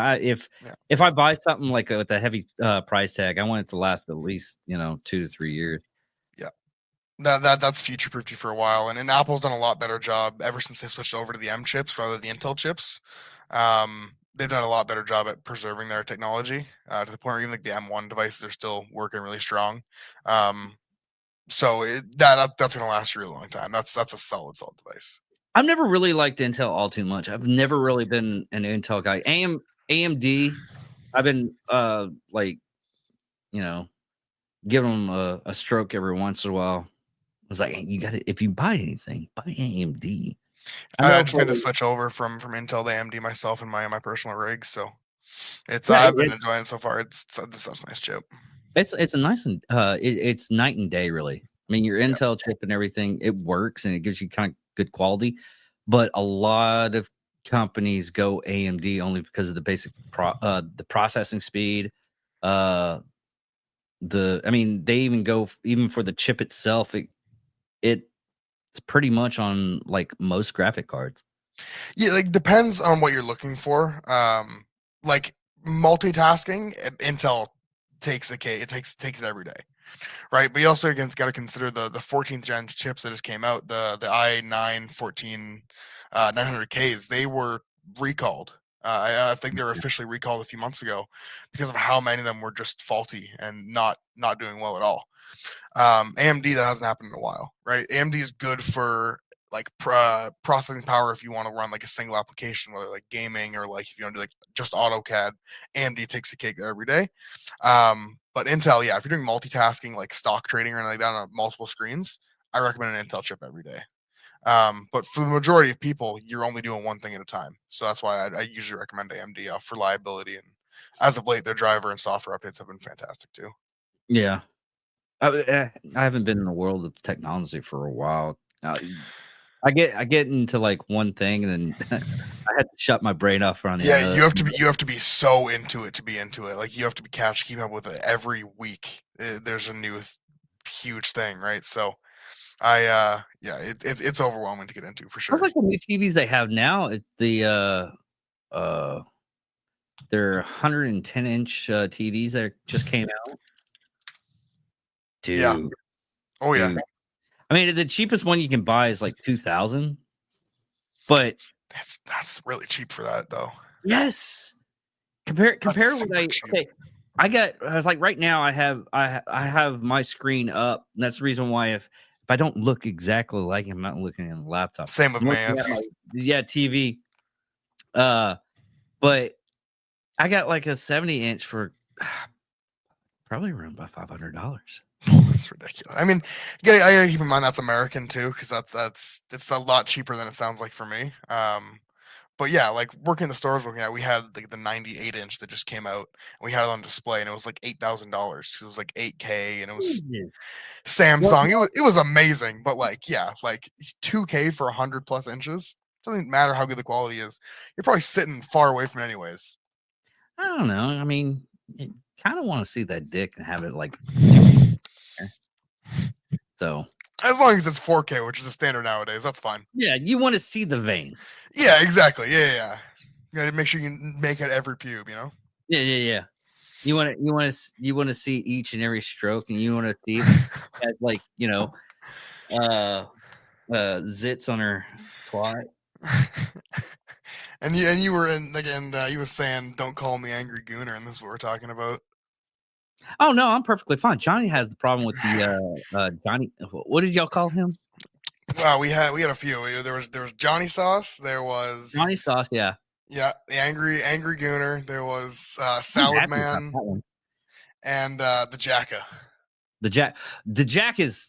if I buy something like with a heavy price tag, I want it to last at least, 2 to 3 years. Yeah. That's future proofed for a while, and Apple's done a lot better job ever since they switched over to the M chips rather than the Intel chips. They've done a lot better job at preserving their technology to the point where even like the M1 devices are still working really strong. So that's going to last you a really long time. That's a solid device. I've never really liked Intel all too much. I've never really been an Intel guy. AMD, I've been giving them a stroke every once in a while. I was like, you got to, if you buy anything, buy AMD. I just made the switch over from Intel to AMD myself in my personal rig, so I've been enjoying it so far. It's such a nice chip. It's a nice and it's night and day, really. I mean, your Intel chip and everything, it works and it gives you kind of good quality, but a lot of companies go AMD only because of the basic the processing speed. They even go for the chip itself. It's pretty much on like most graphic cards. Yeah, like depends on what you're looking for. Like multitasking, Intel takes the cake. It takes it every day, right? But you also got to consider the 14th gen chips that just came out, the i9 14 900Ks. They were recalled. I think they were officially recalled a few months ago because of how many of them were just faulty and not doing well at all. AMD, that hasn't happened in a while, right? AMD is good for like processing power if you want to run like a single application, whether like gaming or like if you want to do like just AutoCAD. AMD takes the cake there every day. But Intel, yeah, if you're doing multitasking like stock trading or anything like that on multiple screens, I recommend an Intel chip every day. But for the majority of people, you're only doing one thing at a time. So that's why I usually recommend AMD for reliability. And as of late, their driver and software updates have been fantastic too. Yeah. I haven't been in the world of technology for a while. I get into like one thing, and then I had to shut my brain off on the Yeah, other. you have to be so into it to be into it. Like you have to be keeping up with it every week. There's a new huge thing, right? So it's overwhelming to get into for I sure. like the new TVs they have now. They're 110-inch TVs that just came out. Dude. Yeah. Oh yeah. Dude. I mean, the cheapest one you can buy is like $2,000, but that's really cheap for that though. yes, compare what I was like right now. I have my screen up, and that's the reason why if I don't look exactly like him, I'm not looking at the laptop. Same with me. TV. But I got like a 70-inch for probably around about $500. That's ridiculous. I mean, I gotta keep in mind that's American too, because it's a lot cheaper than it sounds like for me. But yeah, like working in the stores, we had like the 98-inch that just came out, and we had it on display, and it was like $8,000. It was like 8K, and it was Samsung. It was amazing, but like 2K for 100+ inches. Doesn't matter how good the quality is. You're probably sitting far away from it anyways. I don't know. I mean, kind of want to see that dick and have it like. So as long as it's 4K, which is the standard nowadays, that's fine. Yeah, you want to see the veins. Yeah, exactly. Yeah. You gotta make sure you make it every pube, you know? Yeah. You want to see each and every stroke, and you want to see it like, zits on her twat. and you were in again. You were saying, "Don't call me angry gooner," and this is what we're talking about. Oh no, I'm perfectly fine. Johnny has the problem with the Johnny. What did y'all call him? Well, we had a few. There was Johnny Sauce. There was Johnny Sauce. Yeah. Yeah, the angry gooner. There was Salad Man, and the Jacka. The Jack is.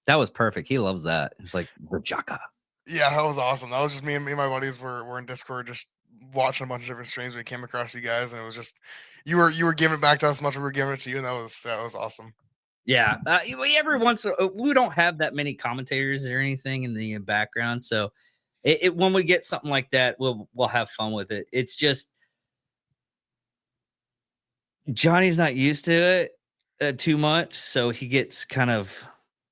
That was perfect. He loves that. It's like the Jacka. Yeah, that was awesome. That was just me and my buddies were in Discord just watching a bunch of different streams. We came across you guys, and it was just you were giving it back to us as much as we were giving it to you, and that was awesome. Yeah, every once we don't have that many commentators or anything in the background, so when we get something like that, we'll have fun with it. It's just Johnny's not used to it too much, so he gets kind of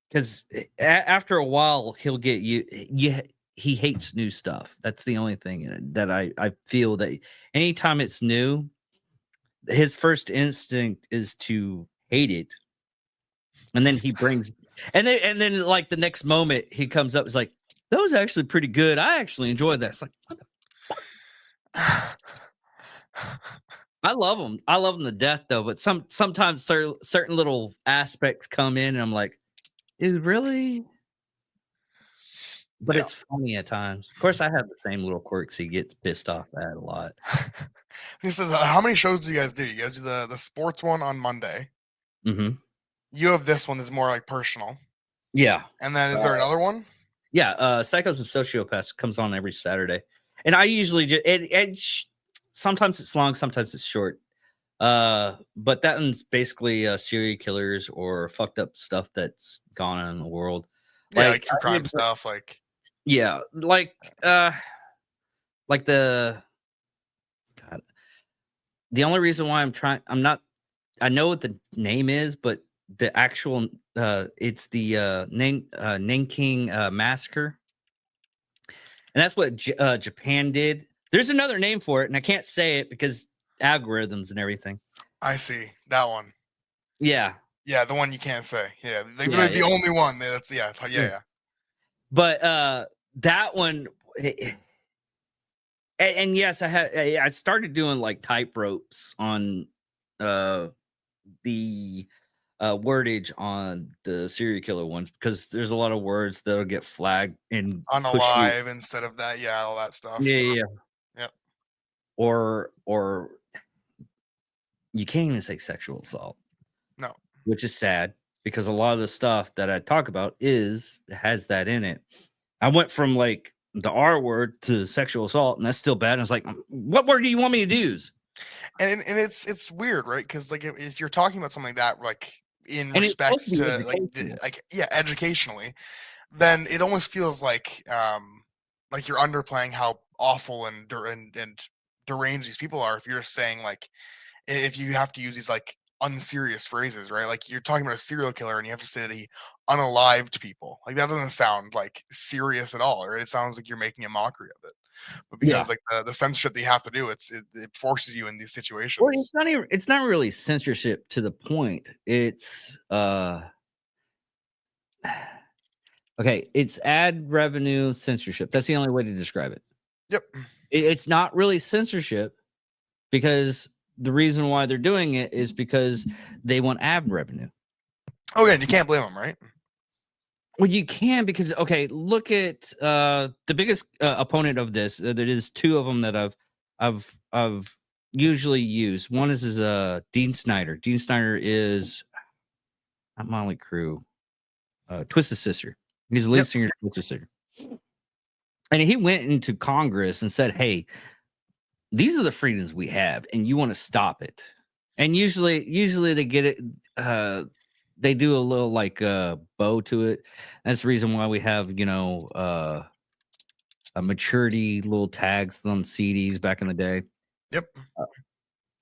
because after a while he'll get he hates new stuff. That's the only thing that I feel that anytime it's new, his first instinct is to hate it. And then he brings, and then like the next moment he comes up, he's like, "That was actually pretty good. I actually enjoyed that." It's like, what the fuck? I love him. I love him to death, though. But sometimes certain little aspects come in, and I'm like, "Dude, really?" But it's funny at times. Of course, I have the same little quirks he gets pissed off at a lot. He says, "How many shows do you guys do? You guys do the sports one on Monday." Mm-hmm. You have this one that's more like personal. Yeah. And then is there another one? Yeah. Psychos and Sociopaths comes on every Saturday. And I usually just, sometimes it's long, sometimes it's short. But that one's basically serial killers or fucked up stuff that's gone on in the world. Yeah, like true crime stuff. Like, yeah. Like the only reason why I know what the name is, but the actual it's the Nanking massacre, and that's what Japan did. There's another name for it, and I can't say it because algorithms and everything. I see that one. Yeah. Yeah, the one you can't say. Yeah, Yeah, the only one. That's yeah. But that one, and yes, I started doing like type ropes on the wordage on the serial killer ones because there's a lot of words that'll get flagged and push you. Unalive instead of that. Yeah, all that stuff. Yeah. Yep. Or you can't even say sexual assault. No. Which is sad because a lot of the stuff that I talk about has that in it. I went from like the R word to sexual assault, and that's still bad. And I was like, what word do you want me to use? And it's weird, right? Because like if you're talking about something like that, like in And it's supposed respect to be to educational. educationally, then it almost feels like you're underplaying how awful and deranged these people are if you're just saying like if you have to use these like unserious phrases, right? Like you're talking about a serial killer and you have to say that he unalived people. Like that doesn't sound like serious at all, right? It sounds like you're making a mockery of it. But because like the censorship that you have to do, it forces you in these situations. Well, it's not really censorship to the point. It's okay, it's ad revenue censorship. That's the only way to describe it. Yep. It's not really censorship because the reason why they're doing it is because they want ad revenue. Oh yeah, and you can't blame them, right? Well, you can because okay, look at the biggest opponent of this. There is two of them that I've usually used. One is Dean Snyder. Dean Snyder is not Motley Crue, Twisted Sister. He's the lead singer of Twisted Sister, and he went into Congress and said, "Hey, these are the freedoms we have, and you want to stop it." And usually they get it. They do a little like bow to it. That's the reason why we have a maturity little tags on CDs back in the day. Yep.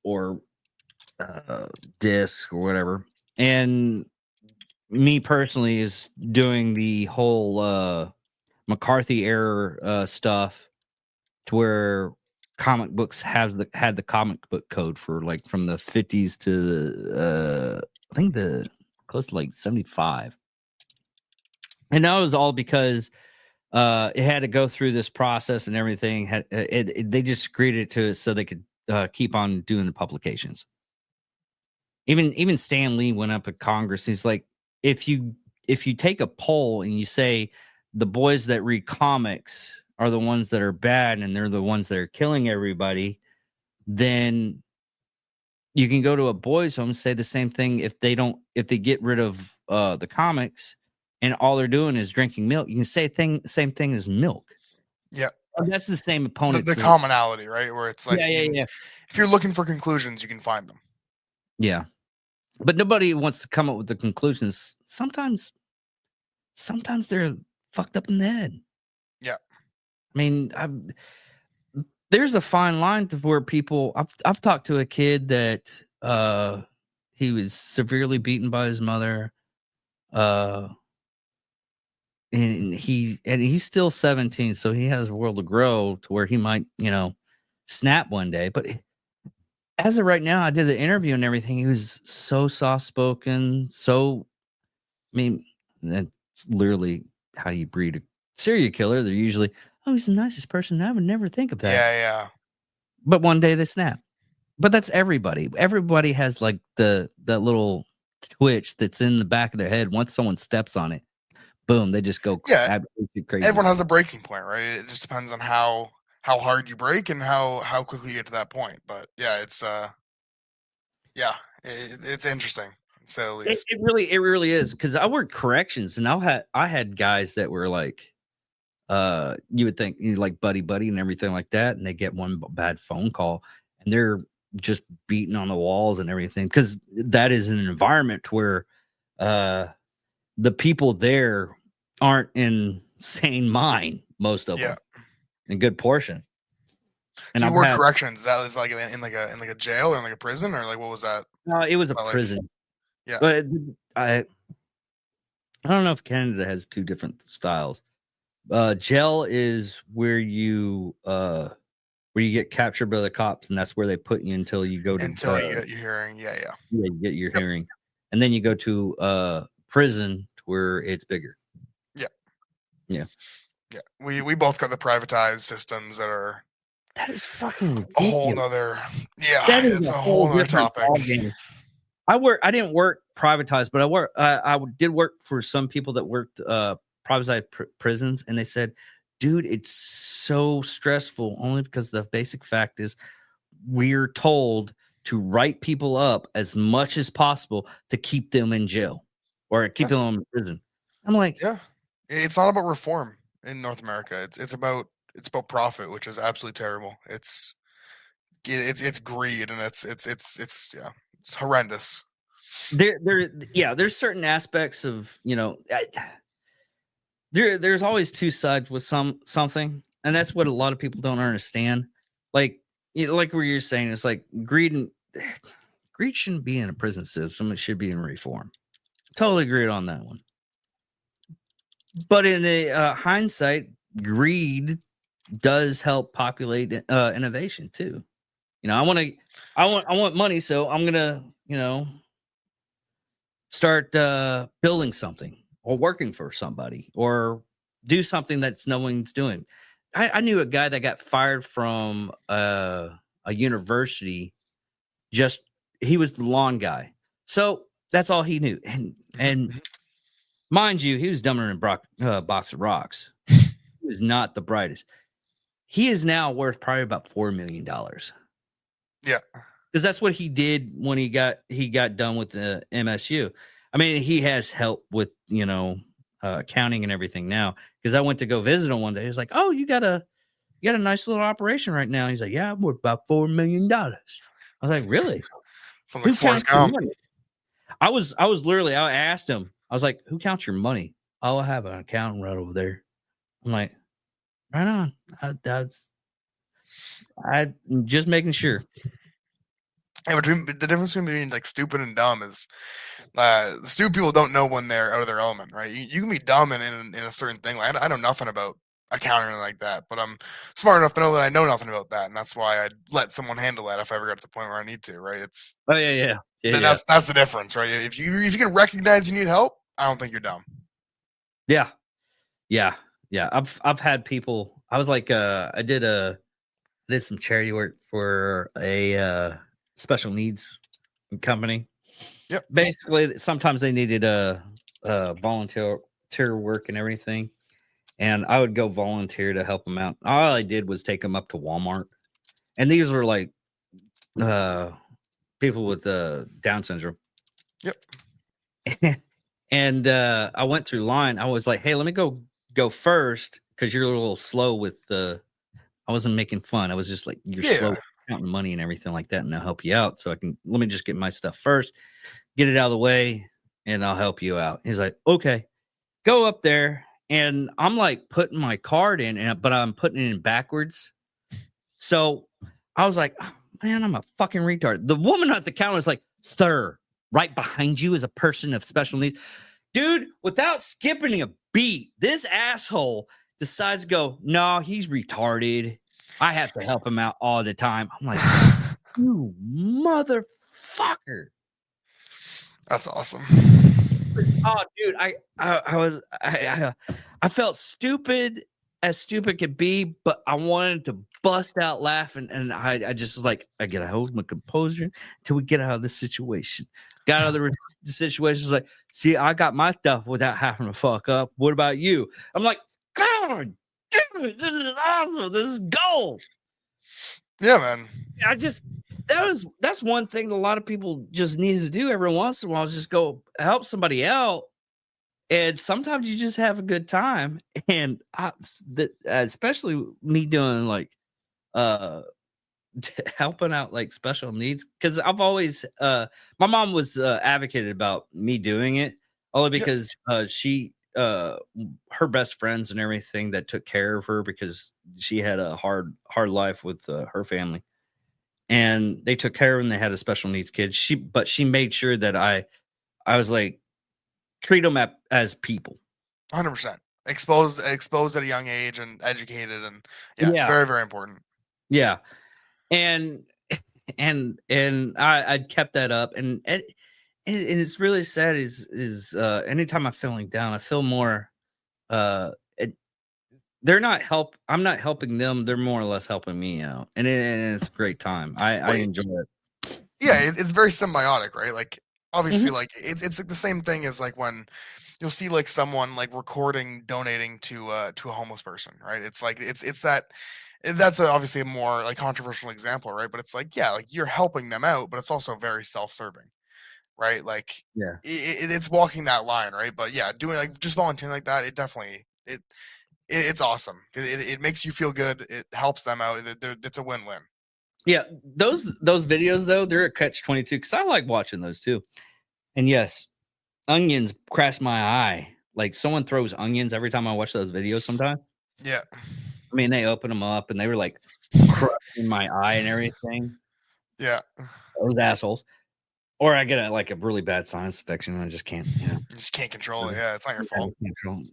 Or disc or whatever. And me personally is doing the whole McCarthy era stuff to where comic books had the comic book code for like from the 50s to I think the close to like 75. And that was all because it had to go through this process and everything. They just agreed it to it so they could keep on doing the publications. Even Stan Lee went up at Congress. He's like, if you take a poll and you say the boys that read comics are the ones that are bad and they're the ones that are killing everybody, then you can go to a boys' home and say the same thing. If they get rid of the comics and all they're doing is drinking milk, you can say same thing as milk. Yeah. That's the same opponent. The commonality, right? Where it's like, yeah. If you're looking for conclusions, you can find them. Yeah. But nobody wants to come up with the conclusions. Sometimes they're fucked up in the head. Yeah. I mean, there's a fine line to where people. I've talked to a kid that he was severely beaten by his mother, and he's still 17, so he has a world to grow to where he might snap one day. But as of right now, I did the interview and everything. He was so soft spoken. So, I mean, that's literally how you breed a serial killer. They're usually, oh, he's the nicest person. I would never think of that. Yeah. But one day they snap. But that's everybody. Everybody has like that little twitch that's in the back of their head. Once someone steps on it, boom, they just go absolutely crazy. Everyone has a breaking point, right? It just depends on how hard you break and how quickly you get to that point. But yeah, it's it's interesting to say the least. It really is because I worked corrections and I had guys that were like you would think like buddy and everything like that, and they get one bad phone call and they're just beating on the walls and everything because that is an environment where the people there aren't in sane mind, most of them, a good portion. And you work corrections. That was like in like a jail or in like a prison or like what was that? It was a prison. Yeah, but I don't know if Canada has two different styles. Jail is where you where you get captured by the cops, and that's where they put you until you go to Until you get your hearing. Yeah. yeah, you get your hearing, and then you go to prison where it's bigger. Yeah. Yeah. Yeah. We both got the privatized systems that are That is fucking a ridiculous. whole nother, That is it's a a whole whole nother different topic. ballgame. I didn't work privatized, but I did work for some people that worked privatized prisons, and they said, dude, it's so stressful only because the basic fact is we're told to write people up as much as possible to keep them in jail or keep them in prison. I'm like, Yeah, it's not about reform in North America. It's about profit, which is absolutely terrible. It's greed, and it's horrendous. there's certain aspects of, there's always two sides with something, and that's what a lot of people don't understand. Like, like what you're saying, it's like greed shouldn't be in a prison system. It should be in reform. Totally agreed on that one. But in the hindsight, greed does help populate innovation too. I want money, so I'm gonna, start building something or working for somebody or do something that's no one's doing. I knew a guy that got fired from a university. Just he was the lawn guy, so that's all he knew. And mind you, he was dumber than a box of rocks. He was not the brightest. He is now worth probably about $4 million. Yeah, because that's what he did when he got done with the MSU. I mean, he has help with accounting and everything now. Because I went to go visit him one day. He's like, "Oh, you got a nice little operation right now." He's like, "Yeah, I'm worth about $4 million." I was like, "Really? sounds Who like Forrest counts your Gump. money?" I was literally. I asked him. I was like, "Who counts your money?" "Oh, I have an accountant right over there." I'm like, "Right on." I just making sure. Yeah, the difference between like stupid and dumb is stupid people don't know when they're out of their element, right? You can be dumb in a certain thing. Like, I know nothing about accounting like that, but I'm smart enough to know that I know nothing about that, and that's why I'd let someone handle that if I ever got to the point where I need to, right? It's Oh yeah. that's the difference, right? If you can recognize you need help, I don't think you're dumb. Yeah. I've had people. I was like, I did some charity work for a special needs company. Yep. Basically, sometimes they needed a volunteer work and everything, and I would go volunteer to help them out. All I did was take them up to Walmart, and these were like people with Down syndrome. Yep. And I went through line. I was like, "Hey, let me go first because you're a little slow with the." I wasn't making fun. I was just like, "You're slow counting money and everything like that, and I'll help you out. So let me just get my stuff first, get it out of the way, and I'll help you out." He's like, "Okay." Go up there, and I'm like putting my card in, but I'm putting it in backwards. So I was like, "Oh, man, I'm a fucking retard." The woman at the counter is like, "Sir, right behind you is a person of special needs." Dude, without skipping a beat, this asshole decides to go, "No, he's retarded. I have to help him out all the time." I'm like, "You motherfucker." That's awesome. Oh, dude, I felt stupid as stupid could be, but I wanted to bust out laughing, and I just was like, I gotta hold my composure until we get out of this situation. Got out of the situation. It's like, see, I got my stuff without having to fuck up. What about you? I'm like, God, dude, this is awesome. This is gold. Yeah, man. That's one thing that a lot of people just need to do every once in a while is just go help somebody out. And sometimes you just have a good time. And especially me doing like helping out like special needs, because I've always my mom was advocated about me doing it only because she her best friends and everything that took care of her because she had a hard life with her family, and they took care of her and they had a special needs kid. But she made sure that I was like, treat them as people. 100%. Exposed at a young age and educated, and it's very, very important. Yeah. And I kept that up, and it's really sad is anytime I'm feeling down, I feel more it, I'm not helping them, they're more or less helping me out, and it's a great time. I Well, enjoy it. yeah, it's very symbiotic, right? Like obviously, Mhm. like it's like the same thing as like when you'll see like someone like recording donating to a homeless person, right? It's like it's that that's obviously a more like controversial example, right? But it's like yeah, like you're helping them out, but it's also very self-serving, right? Like Yeah. it's walking that line, right? But yeah, doing like just volunteering like that, it definitely it's awesome. It makes you feel good. It helps them out. It's a win-win. Yeah, those videos though, they're a catch-22 because I like watching those too. And yes, onions crash my eye. Like someone throws onions every time I watch those videos sometimes. Yeah. I mean, they open them up and they were like crushing my eye and everything. Yeah. Those assholes. Or I get like a really bad sinus infection and I just can't, You just can't control it. Yeah, it's not your fault.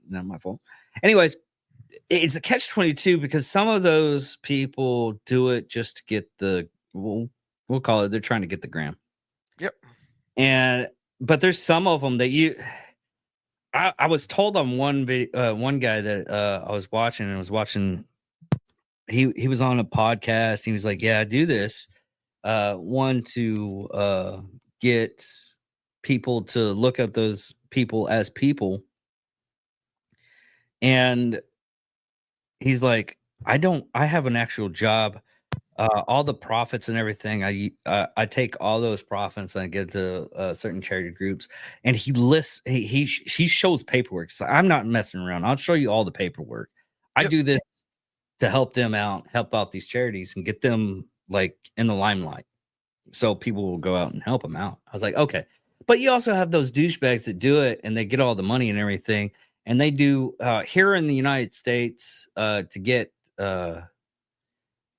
Not my fault. Anyways, it's a catch-22 because some of those people do it just to get we'll call it, they're trying to get the gram. Yep. But there's some of them that I was told on one guy that I was watching and was watching. He was on a podcast. He was like, "Yeah, I do this one to get people to look at those people as people." And he's like, I have an actual job. All the profits and everything, I take all those profits and I give to certain charity groups. And he lists, he shows paperwork. So I'm not messing around. I'll show you all the paperwork. I Yep. do this to help them out, help out these charities, and get them like in the limelight, so people will go out and help them out. I was like, okay, but you also have those douchebags that do it and they get all the money and everything, and they do here in the United States to get. I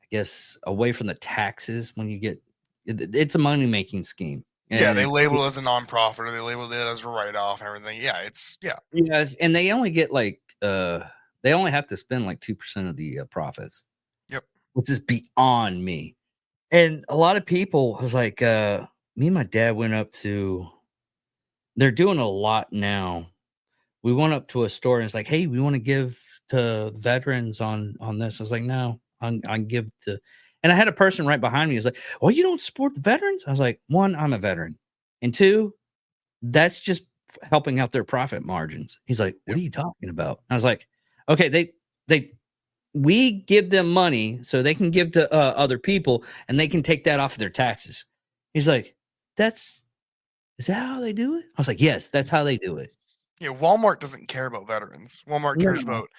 guess away from the taxes when you get it's a money making scheme. Yeah, they And label it as a nonprofit or they label it as a write-off and everything. Yeah, yeah. yes, and they only get like they only have to spend like 2% of the profits. Yep. Which is beyond me. And a lot of people was like me and my dad went up to they're doing a lot now. We went up to a store and it's like, hey, we want to give to veterans on this. I was like, no, I give to, and I had a person right behind me who's like, well, you don't support the veterans. I was like, one, I'm a veteran, and two, that's just helping out their profit margins. He's like, what Yep. are you talking about? I was like, okay, we give them money so they can give to other people and they can take that off of their taxes. He's like, is that how they do it? I was like, yes, that's how they do it. Yeah, Walmart doesn't care about veterans. Walmart cares No. about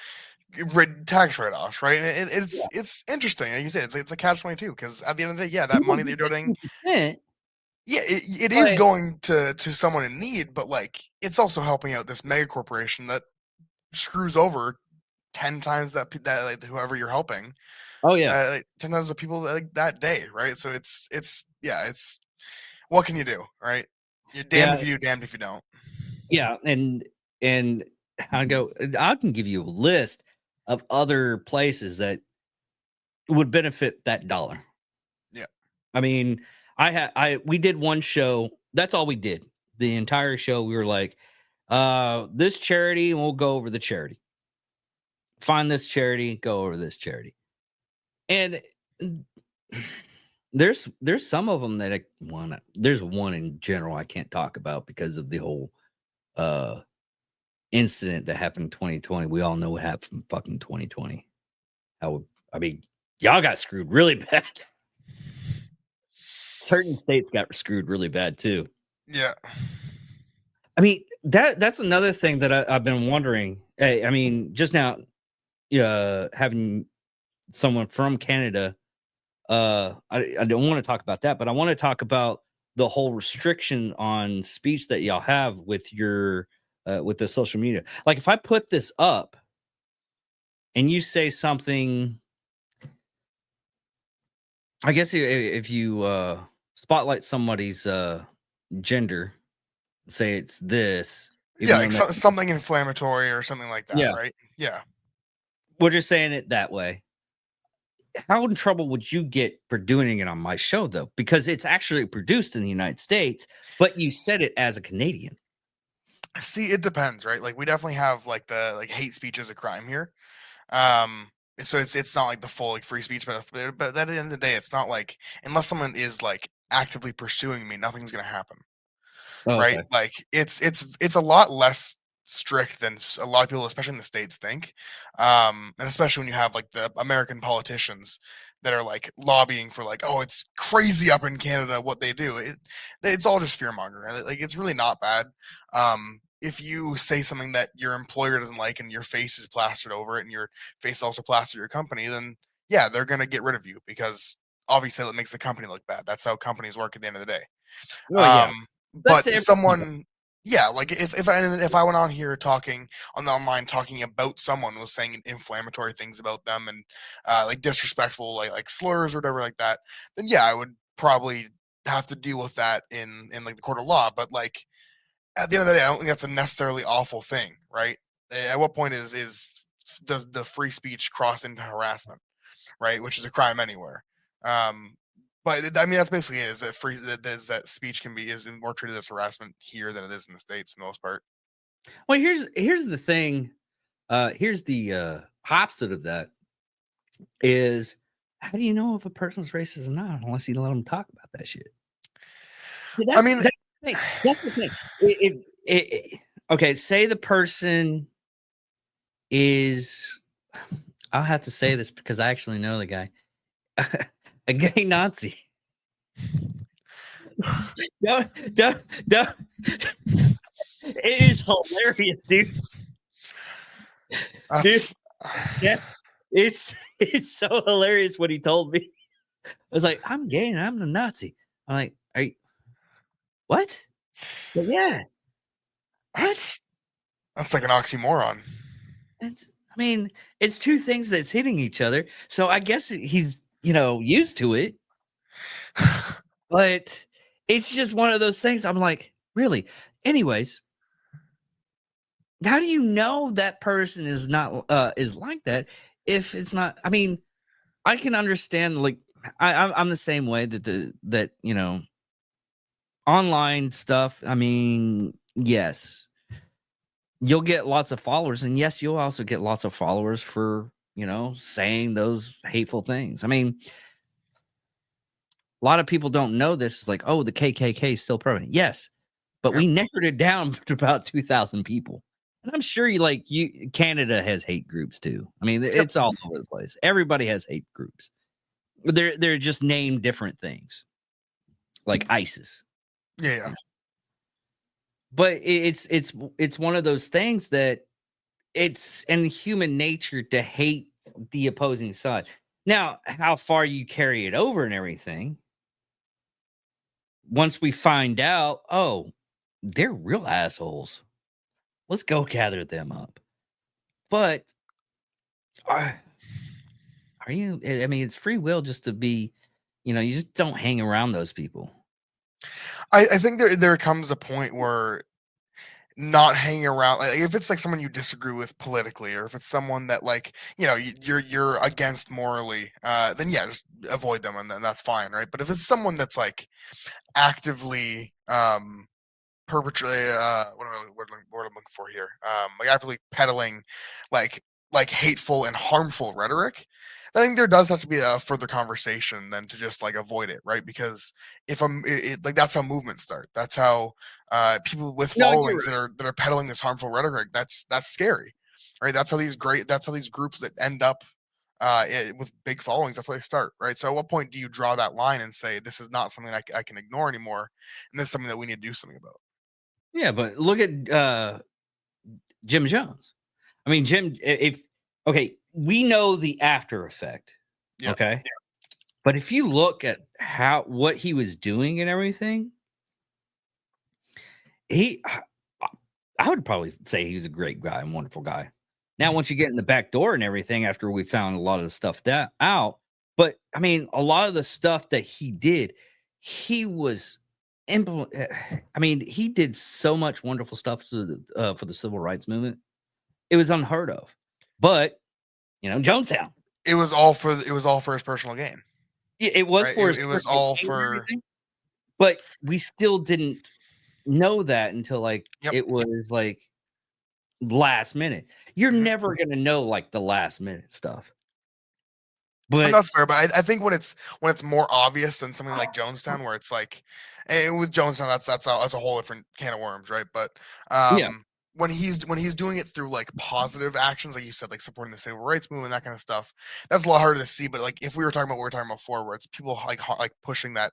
tax write-offs, right? And it's interesting, like you said, it's a catch-22 because at the end of the day, yeah, that money they're donating, 2%, yeah, it is but going to someone in need, but like it's also helping out this mega corporation that screws over 10 times that like whoever you're helping. oh yeah, Like 10 times the people like that day, right? So it's what can you do, right? You're damned yeah, if you do, damned if you don't. yeah, and I can give you a list of other places that would benefit that dollar. Yeah. I mean, we did one show. That's all we did. The entire show, we were like, this charity, and we'll go over the charity. Find this charity, go over this charity. And there's some of them that there's one in general I can't talk about because of the whole incident that happened in 2020. We all know what happened in fucking 2020. I mean, y'all got screwed really bad. Certain states got screwed really bad too. Yeah. I mean, that's another thing that I've been wondering. Hey, I mean, just now, having someone from Canada, I don't want to talk about that, but I want to talk about the whole restriction on speech that y'all have with your with the social media. Like, if I put this up and you say something, I guess if you spotlight somebody's gender, say it's this, even Yeah, though like something inflammatory or something like that, Yeah. right? Yeah. we're just saying it that way. how in trouble would you get for doing it on my show, though? Because it's actually produced in the United States, but you said it as a Canadian. See, it depends, right? Like we definitely have like the like hate speech is a crime here. Um, so it's not like the full like free speech, but at the end of the day, it's not like unless someone is like actively pursuing me, nothing's gonna happen. Oh, Right? okay. Like it's a lot less strict than a lot of people, especially in the States, think. And especially when you have like the American politicians that are like lobbying for like, oh, it's crazy up in Canada what they do. It's all just fear mongering. Like it's really not bad. If you say something that your employer doesn't like and your face is plastered over it and your face also plastered your company, then yeah, they're gonna get rid of you because obviously it makes the company look bad. That's how companies work at the end of the day. Well, yeah, that's But every. someone, yeah, like if I went on here talking on the online talking about someone was saying inflammatory things about them and like disrespectful like slurs or whatever like that, then yeah, I would probably have to deal with that in like the court of law. But like at the end of the day, I don't think that's a necessarily awful thing, right? At what point does the free speech cross into harassment, right? Which is a crime anywhere. Um, but I mean, that's basically it. Is that free? That speech is more treated as harassment here than it is in the States for the most part. Well, here's the thing. Here's the opposite of that is how do you know if a person's racist or not unless you let them talk about that shit? See, I mean, that's the thing. That's the thing. Okay, say the person is. I'll have to say this because I actually know the guy. A gay Nazi. Don't. It is hilarious, dude. that's, Yeah, it's so hilarious what he told me. I was like, I'm gay and I'm a Nazi. I'm like, are you what? But yeah, what? that's like an oxymoron. I mean, it's two things that's hitting each other. So I guess he's, used to it, but it's just one of those things. I'm like, really? Anyways, how do you know that person is not is like that if it's not? I mean, I can understand like I'm the same way that online stuff. I mean, yes, you'll get lots of followers, and yes, you'll also get lots of followers for saying those hateful things. I mean, a lot of people don't know this. It's like, oh, the KKK is still prevalent. Yes, but we narrowed it down to about 2,000 people. And I'm sure Canada has hate groups too. I mean, it's all over the place. Everybody has hate groups. They're just named different things, like ISIS. Yeah. But it's one of those things that it's in human nature to hate the opposing side. Now, how far you carry it over and everything, once we find out, oh, they're real assholes. Let's go gather them up. But are you? I mean, it's free will just to be, you just don't hang around those people. I think there comes a point where not hanging around, like if it's like someone you disagree with politically, or if it's someone that like you're against morally, then yeah, just avoid them and then that's fine, right? But if it's someone that's like actively perpetually what am I looking for here? Like actively peddling like hateful and harmful rhetoric, I think there does have to be a further conversation than to just like avoid it, right? Because if like that's how movements start. That's how people with No, you're followings that are peddling this harmful rhetoric. That's scary, right? That's how these groups that end up with big followings. That's where they start, right? So at what point do you draw that line and say this is not something I can ignore anymore, and this is something that we need to do something about? Yeah, but look at Jim Jones. I mean, okay, we know the after effect. Yeah. Okay. But if you look at what he was doing and everything, I would probably say he's a great guy and wonderful guy. Now, once you get in the back door and everything, after we found a lot of the stuff out, but I mean, a lot of the stuff that he did, he was I mean, he did so much wonderful stuff for the civil rights movement. It was unheard of. But Jonestown, It was all for his personal gain. Yeah, it was Right? for his It was personal all gain and for everything, but we still didn't know that until like Yep. it was like last minute. You're Mhm. never gonna know like the last minute stuff. And But that's fair, but I think when it's more obvious than something like Jonestown, where it's like, and with Jonestown, that's a whole different can of worms, right? But yeah, when he's doing it through like positive actions, like you said, like supporting the civil rights movement, that kind of stuff, that's a lot harder to see. But like if we were talking about what we were talking about before, where it's people like pushing that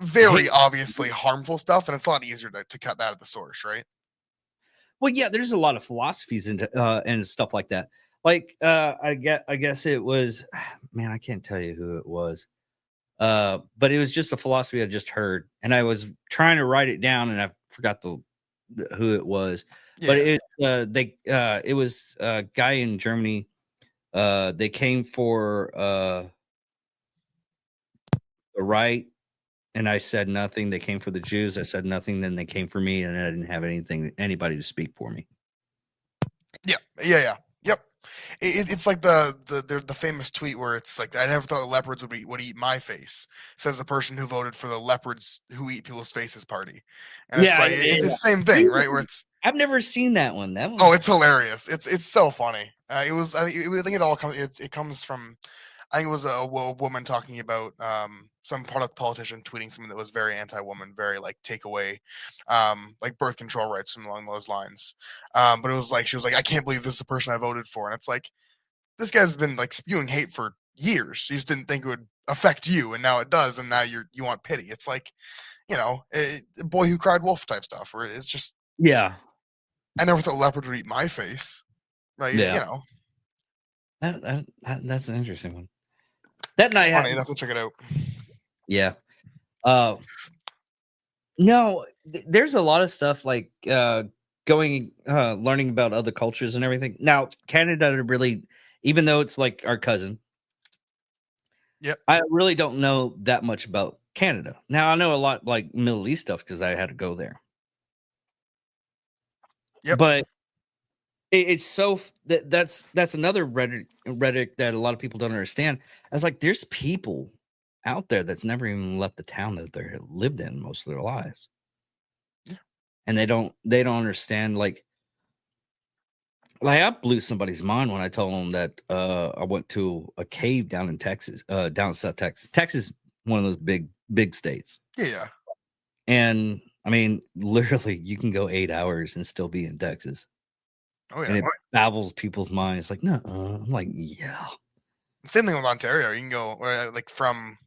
very hate. obviously harmful stuff, and it's a lot easier to cut that at the source, right? Well, yeah, there's a lot of philosophies into and stuff like that. Like I guess it was man, I can't tell you who it was. But it was just a philosophy I just heard, and I was trying to write it down, and I forgot who it was. But Yeah. it was a guy in Germany. They came for the right, and I said nothing. They came for the Jews. I said nothing. Then they came for me, and I didn't have anybody to speak for me. Yeah. Yep. It's like the famous tweet where it's like, I never thought leopards would eat my face, says the person who voted for the leopards who eat people's faces party, and it's Yeah, like it's the same thing, right? Where it's I've never seen that one. That oh, one's it's hilarious. It's so funny. I think it all comes it comes from, I think it was a woman talking about some politician tweeting something that was very anti-woman, very like take away like birth control rights, something along those lines. But it was like she was like, I can't believe this is the person I voted for, and it's like this guy's been like spewing hate for years. You just didn't think it would affect you, and now it does, and now you want pity. It's like, boy who cried wolf type stuff, where it's just, yeah, I never thought leopard would eat my face, right? yeah. That's an interesting one. That It's night funny. happened. Enough to check it out. Yeah. Uh, no, there's a lot of stuff like learning about other cultures and everything. Now, Canada really, even though it's like our cousin, Yep. I really don't know that much about Canada. Now, I know a lot like Middle East stuff because I had to go there. Yep. But it's so that's another rhetoric that a lot of people don't understand. It's like there's people out there that's never even left the town that they lived in most of their lives. Yeah. And they don't understand like I blew somebody's mind when I told them that I went to a cave down in Texas, down in South Texas. Texas, one of those big states. Yeah. And I mean, literally, you can go 8 hours and still be in Texas. Oh And yeah. it baffles people's minds. Like, no, I'm like, yeah. Same thing with Ontario. You can go like from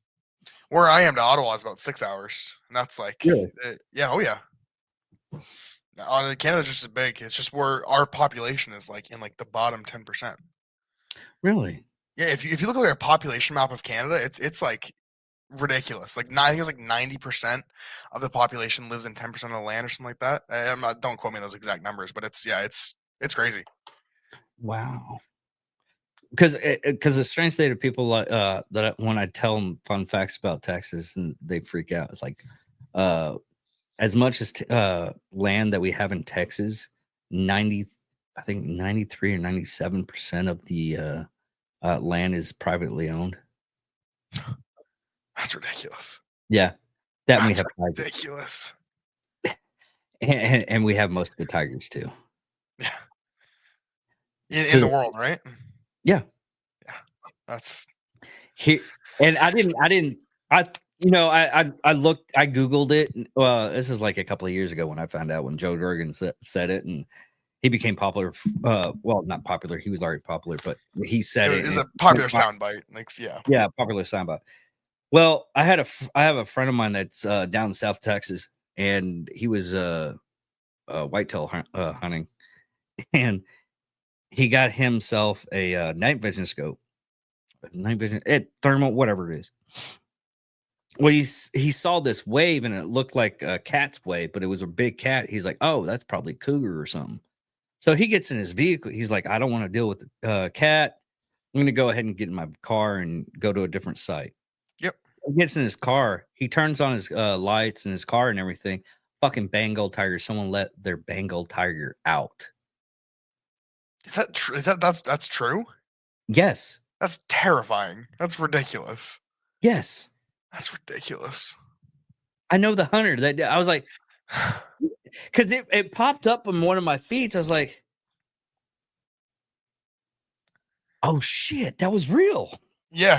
where I am to Ottawa is about 6 hours, and that's like, Really? yeah, oh yeah. Canada's just as big. It's just where our population is like in like the bottom 10%. Really? Yeah, if you look at a population map of Canada, it's like ridiculous. Like I think it was like 90% of the population lives in 10% of the land or something like that. I'm not, don't quote me on those exact numbers, but it's crazy. Wow. Because the strange thing to people like when I tell them fun facts about Texas and they freak out. It's like as much as land that we have in Texas, 93 or 97% of the land is privately owned. That's ridiculous. Yeah, that we That's have tigers. ridiculous. And we have most of the tigers too. Yeah. In the world, right? Yeah. Yeah. That's Here, and I Googled it. Well, this is like a couple of years ago when I found out when Joe Rogan said it, and he became popular. Well, not popular. He was already popular, but he said it. It was a popular soundbite. Like, yeah, popular soundbite. Well, I have a friend of mine that's down in South Texas, and he was whitetail hunting, and he got himself a night vision scope. Night vision, thermal, whatever it is. Well, he saw this wave and it looked like a cat's wave, but it was a big cat. He's like, "Oh, that's probably cougar or something." So he gets in his vehicle. He's like, "I don't want to deal with the cat. I'm going to go ahead and get in my car and go to a different site." Yep. He gets in his car. He turns on his lights in his car and everything. Fucking Bengal tiger. Someone let their Bengal tiger out. Is that true? That's true? Yes. That's terrifying. That's ridiculous. Yes. That's ridiculous. I know the hunter that I was like, because it popped up on one of my feeds. I was like, oh shit, that was real. Yeah.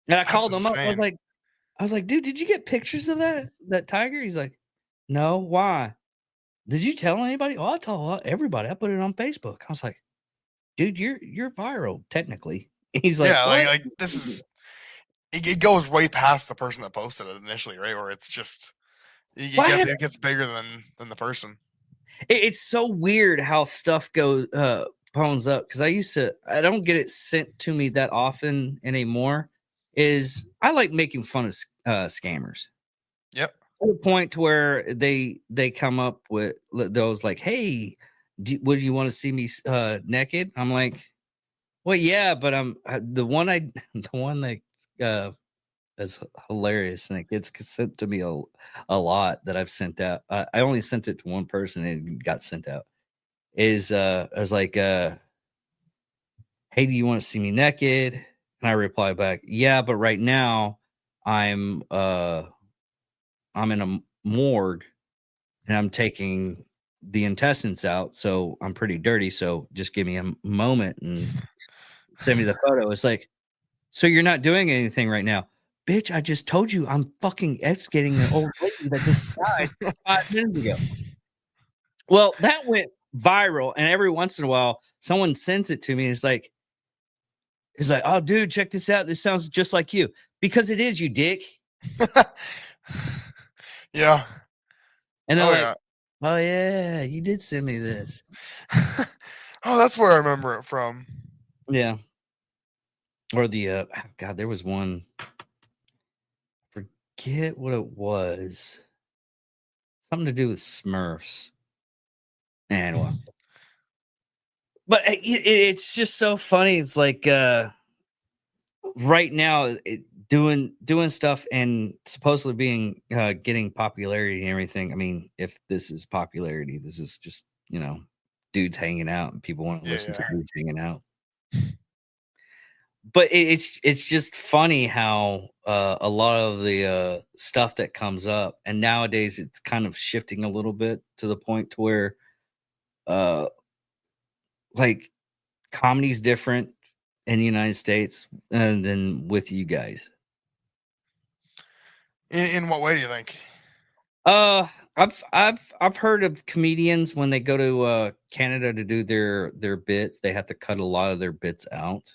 And I That's called him up. insane. I was like, dude, did you get pictures of that tiger? He's like, no, why? Did you tell anybody? Oh, I told everybody. I put it on Facebook. I was like, dude, you're viral technically. He's like, Yeah, what? like this is it goes way past the person that posted it initially, right? Or it's just it gets bigger than the person. It's so weird how stuff goes phones up because I don't get it sent to me that often anymore. Is I like making fun of scammers. Yep. To the point to where they come up with those like, hey, would you want to see me naked? I'm like, well, yeah, but I'm the one that is hilarious and it gets sent to me a lot that I've sent out. I only sent it to one person and it got sent out. Is I was like, hey, do you want to see me naked? And I reply back, yeah, but right now I'm in a morgue and I'm taking the intestines out, so I'm pretty dirty. So just give me a moment and send me the photo. It's like, so you're not doing anything right now, bitch. I just told you I'm fucking excavating an old lady that just died 5 minutes ago. Well, that went viral, and every once in a while, someone sends it to me. And it's like, oh, dude, check this out. This sounds just like you, because it is, you dick. Yeah. And they're like, oh yeah, you did send me this. Oh, that's where I remember it from. Yeah. Or the God, there was one. Forget what it was. Something to do with Smurfs. Anyway. But it's just so funny. It's like right now doing stuff and supposedly being getting popularity and everything. I mean, if this is popularity, this is just, dudes hanging out and people want to listen to dudes hanging out. But it's just funny how a lot of the stuff that comes up, and nowadays it's kind of shifting a little bit to the point to where like comedy's different in the United States than with you guys. In what way do you think? I've heard of comedians when they go to Canada to do their bits, they have to cut a lot of their bits out.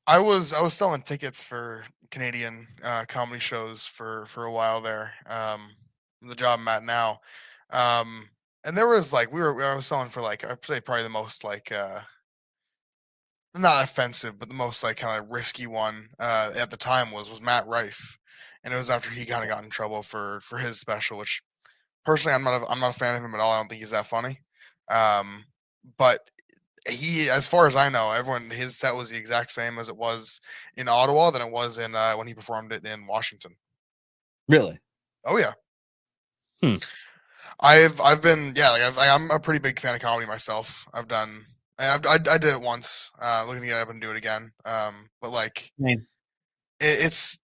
I was selling tickets for Canadian comedy shows for a while there. The job I'm at now, and there was like I was selling for like I'd say probably the most like not offensive, but the most like kind of risky one at the time was Matt Rife, and it was after he kind of got in trouble for his special, which personally I'm not a fan of him at all. I don't think he's that funny. But he, as far as I know, his set was the exact same as it was in Ottawa than it was in when he performed it in Washington. Really? Oh yeah. Hmm. I've been I'm a pretty big fan of comedy myself. I did it once. Looking to get up and do it again. But like it's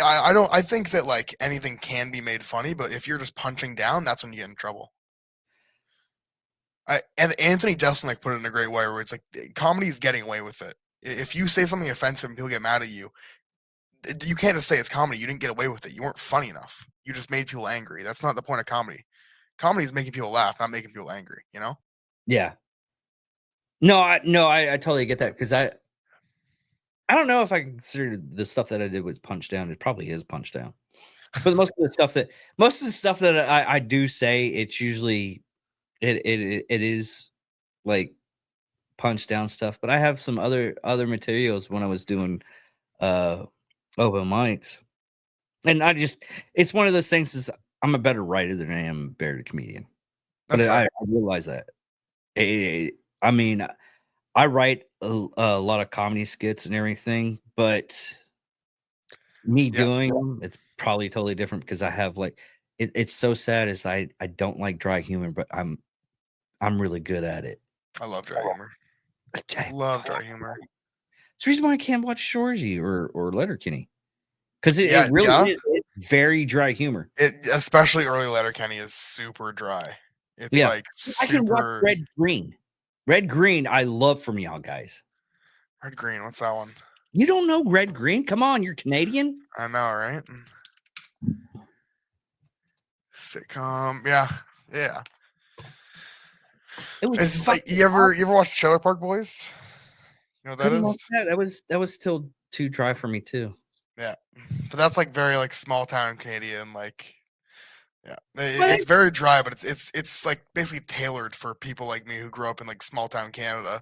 I think that like anything can be made funny, but if you're just punching down, that's when you get in trouble. And Anthony Jeselnik put it in a great way where it's like comedy is getting away with it. If you say something offensive and people get mad at you, you can't just say it's comedy. You didn't get away with it. You weren't funny enough. You just made people angry. That's not the point of comedy. Comedy is making people laugh, not making people angry. You know? Yeah. No, I totally get that because I don't know if I consider the stuff that I did was punch down. It probably is punch down, but most of the stuff that I do say, it's usually it is like punch down stuff. But I have some other materials when I was doing open mics, and it's one of those things. Is I'm a better writer than I am a better comedian, but I realize that. I mean, I write a lot of comedy skits and everything, but me doing them, it's probably totally different because I have like it's so sad is I don't like dry humor, but I'm really good at it. I love dry humor. Love dry humor. It's the reason why I can't watch Shorzy or Letterkenny. Because it Yeah, really yeah. is it's very dry humor. It especially early Letterkenny is super dry. It's Yeah. like I can watch super Red Green. Red Green, I love from y'all guys. red green. What's that one? You don't know Red Green? Come on, you're Canadian. I know, right? Sitcom. Yeah. Yeah. It was It's like fucking you ever watch Trailer Park Boys? You know what that couldn't watch is? that was still too dry for me too. Yeah. But that's like very like small town Canadian, like yeah. But It's very dry, but it's like basically tailored for people like me who grew up in like small town Canada.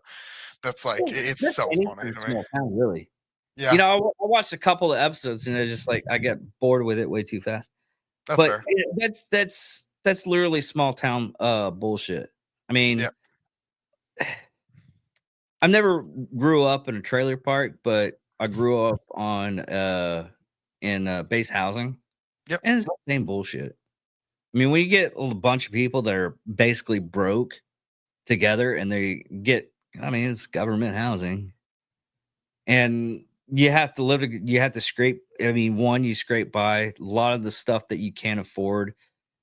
That's like it's that's so anything funny in to me. small town, really. Yeah, You know, I watched a couple of episodes and I just like I get bored with it way too fast. that's But fair. that's literally small town bullshit. I mean, Yeah. I never grew up in a trailer park, but I grew up on in base housing. Yep. And it's the same bullshit. I mean, when you get a bunch of people that are basically broke together and they get I mean, it's government housing. And you have to live you have to scrape I mean, one, you scrape by a lot of the stuff that you can't afford,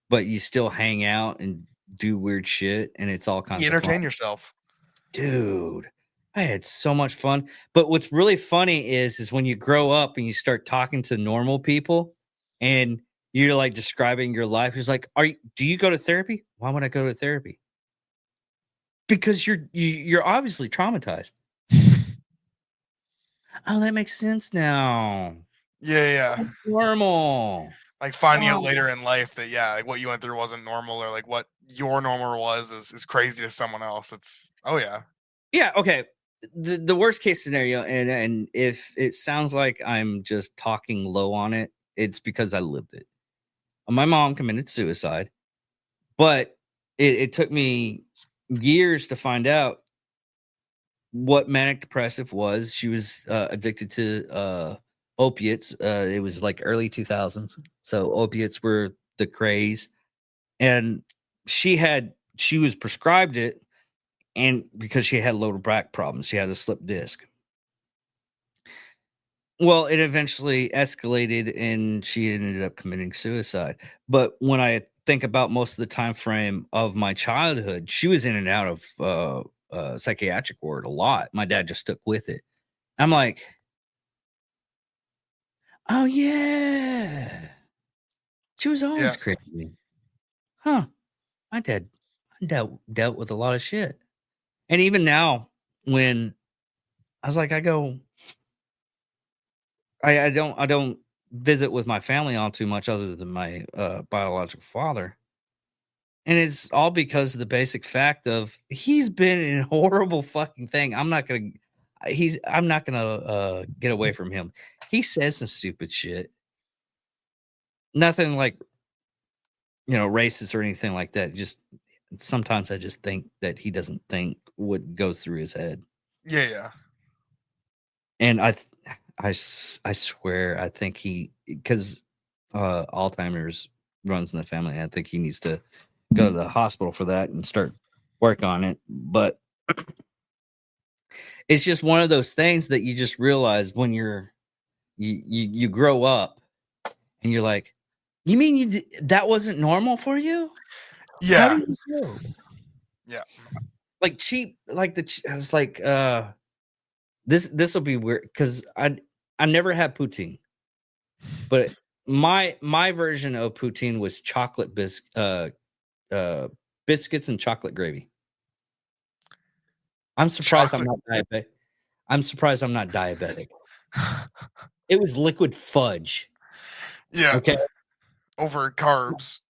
but you still hang out and do weird shit and it's all kinds You of fun. entertain yourself. Dude, I had so much fun. But what's really funny is when you grow up and you start talking to normal people and you're like describing your life, it's like, do you go to therapy? Why would I go to therapy? Because you're obviously traumatized. Oh, that makes sense now. Yeah. That's normal. Like finding out Oh. later in life that like what you went through wasn't normal or like what your normal was is crazy to someone else. It's yeah. Yeah, okay. The worst case scenario, and if it sounds like I'm just talking low on it, it's because I lived it. My mom committed suicide, but it took me years to find out what manic depressive was. She was addicted to opiates. It was like early 2000s, so opiates were the craze, and she was prescribed it, and because she had lower back problems, she had a slip disc. Well, it eventually escalated and she ended up committing suicide. But when I think about most of the time frame of my childhood, she was in and out of psychiatric ward a lot. My dad just stuck with it. I'm like, oh yeah, she was always crazy, huh? My dad dealt with a lot of shit, and even now, when I was like, I don't visit with my family all too much other than my biological father. And it's all because of the basic fact of he's been in a horrible fucking thing. I'm not gonna get away from him. He says some stupid shit. Nothing like racist or anything like that. Just sometimes I just think that he doesn't think what goes through his head. Yeah. And I swear I think because Alzheimer's runs in the family. I think he needs to go to the hospital for that and start work on it. But it's just one of those things that you just realize when you grow up and you're like, you mean that wasn't normal for you? How Yeah. do you know? Yeah. Like cheap, like I was like, this will be weird because I never had poutine, but my version of poutine was chocolate biscuits and chocolate gravy. I'm surprised I'm not diabetic. I'm surprised I'm not diabetic. It was liquid fudge. Yeah. Okay. Over carbs.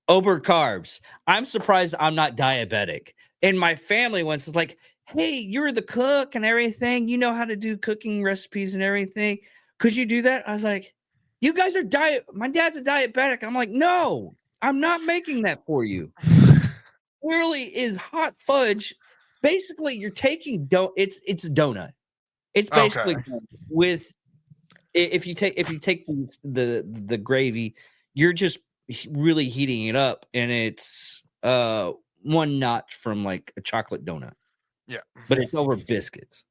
Over carbs. I'm surprised I'm not diabetic. And my family once is like, hey, you're the cook and everything. You know how to do cooking recipes and everything. Could you do that? I was like, you guys are my dad's a diabetic. I'm like, no, I'm not making that for you. Clearly is hot fudge. Basically, you're taking it's a donut. It's basically with if you take the gravy, you're just really heating it up, and it's one notch from like a chocolate donut. Yeah. but it's over biscuits.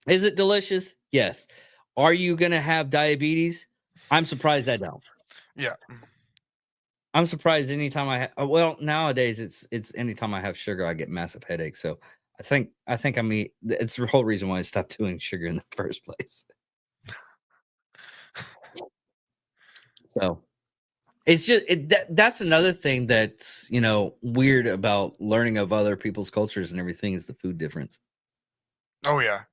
Is it delicious? Yes. Are you gonna have diabetes? I'm surprised I don't. Yeah. I'm surprised anytime I well, nowadays it's anytime I have sugar, I get massive headaches. So I mean it's the whole reason why I stopped doing sugar in the first place. So it's just that's another thing that's weird about learning of other people's cultures and everything is the food difference. Oh yeah.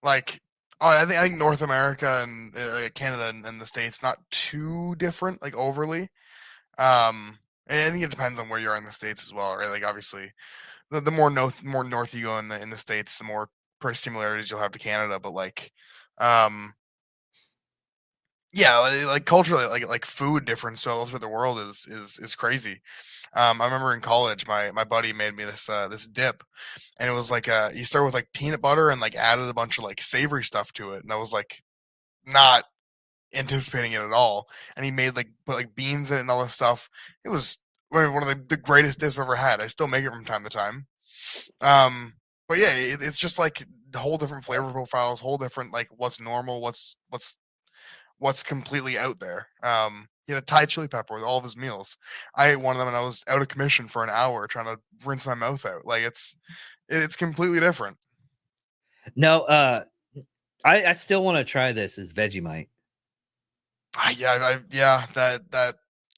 Like, I think North America and Canada and the States not too different, like overly. And I think it depends on where you are in the States as well, right? Like obviously, the more north you go in the States, the more similarities you'll have to Canada. But like, um, yeah, like culturally, like food difference elsewhere the world is crazy. I remember in college, my buddy made me this dip, and it was like you start with like peanut butter and like added a bunch of like savory stuff to it, and I was like not anticipating it at all. And he made like put like beans in it and all this stuff. It was one of the greatest dips I've ever had. I still make it from time to time. But yeah, it's just like whole different flavor profiles, whole different like what's normal, what's completely out there. He had a Thai chili pepper with all of his meals. I ate one of them and I was out of commission for an hour trying to rinse my mouth out. Like it's completely different. No, I still want to try this as Vegemite. Yeah, that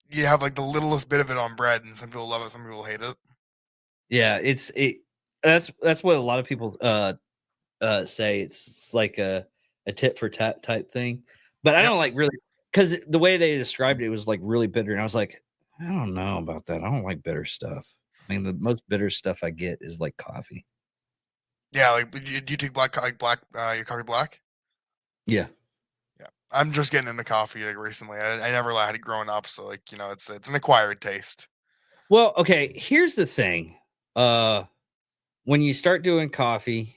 you have like the littlest bit of it on bread, and some people love it, some people hate it. Yeah, that's what a lot of people say. It's like a tit for tat type thing. But I Yep. don't like really because the way they described it was like really bitter, and I was like, I don't know about that. I don't like bitter stuff. I mean, the most bitter stuff I get is like coffee. Yeah, like do you take your coffee black? Yeah. Yeah, I'm just getting into coffee like recently. I never had it growing up, so like it's an acquired taste. Well, okay. Here's the thing. When you start doing coffee,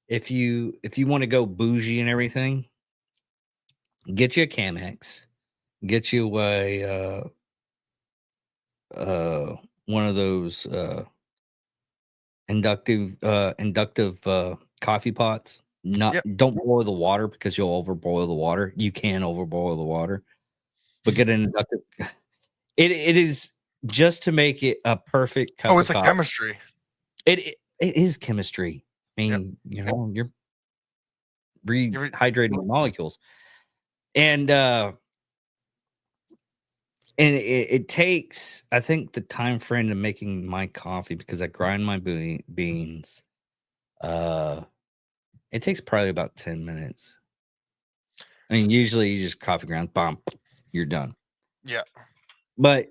if you want to go bougie and everything, get you a Chemex, get you a one of those inductive coffee pots. Yep. Don't boil the water because you'll overboil the water. You can overboil the water, but get an inductive. It is just to make it a perfect cup Oh, of it's a coffee. chemistry. It is chemistry. I Yep. mean, you're rehydrating the molecules, and it takes, I think, the time frame to making my coffee because I grind my beans. It takes probably about 10 minutes. I mean, usually you just coffee ground, bomb, you're done. Yeah. But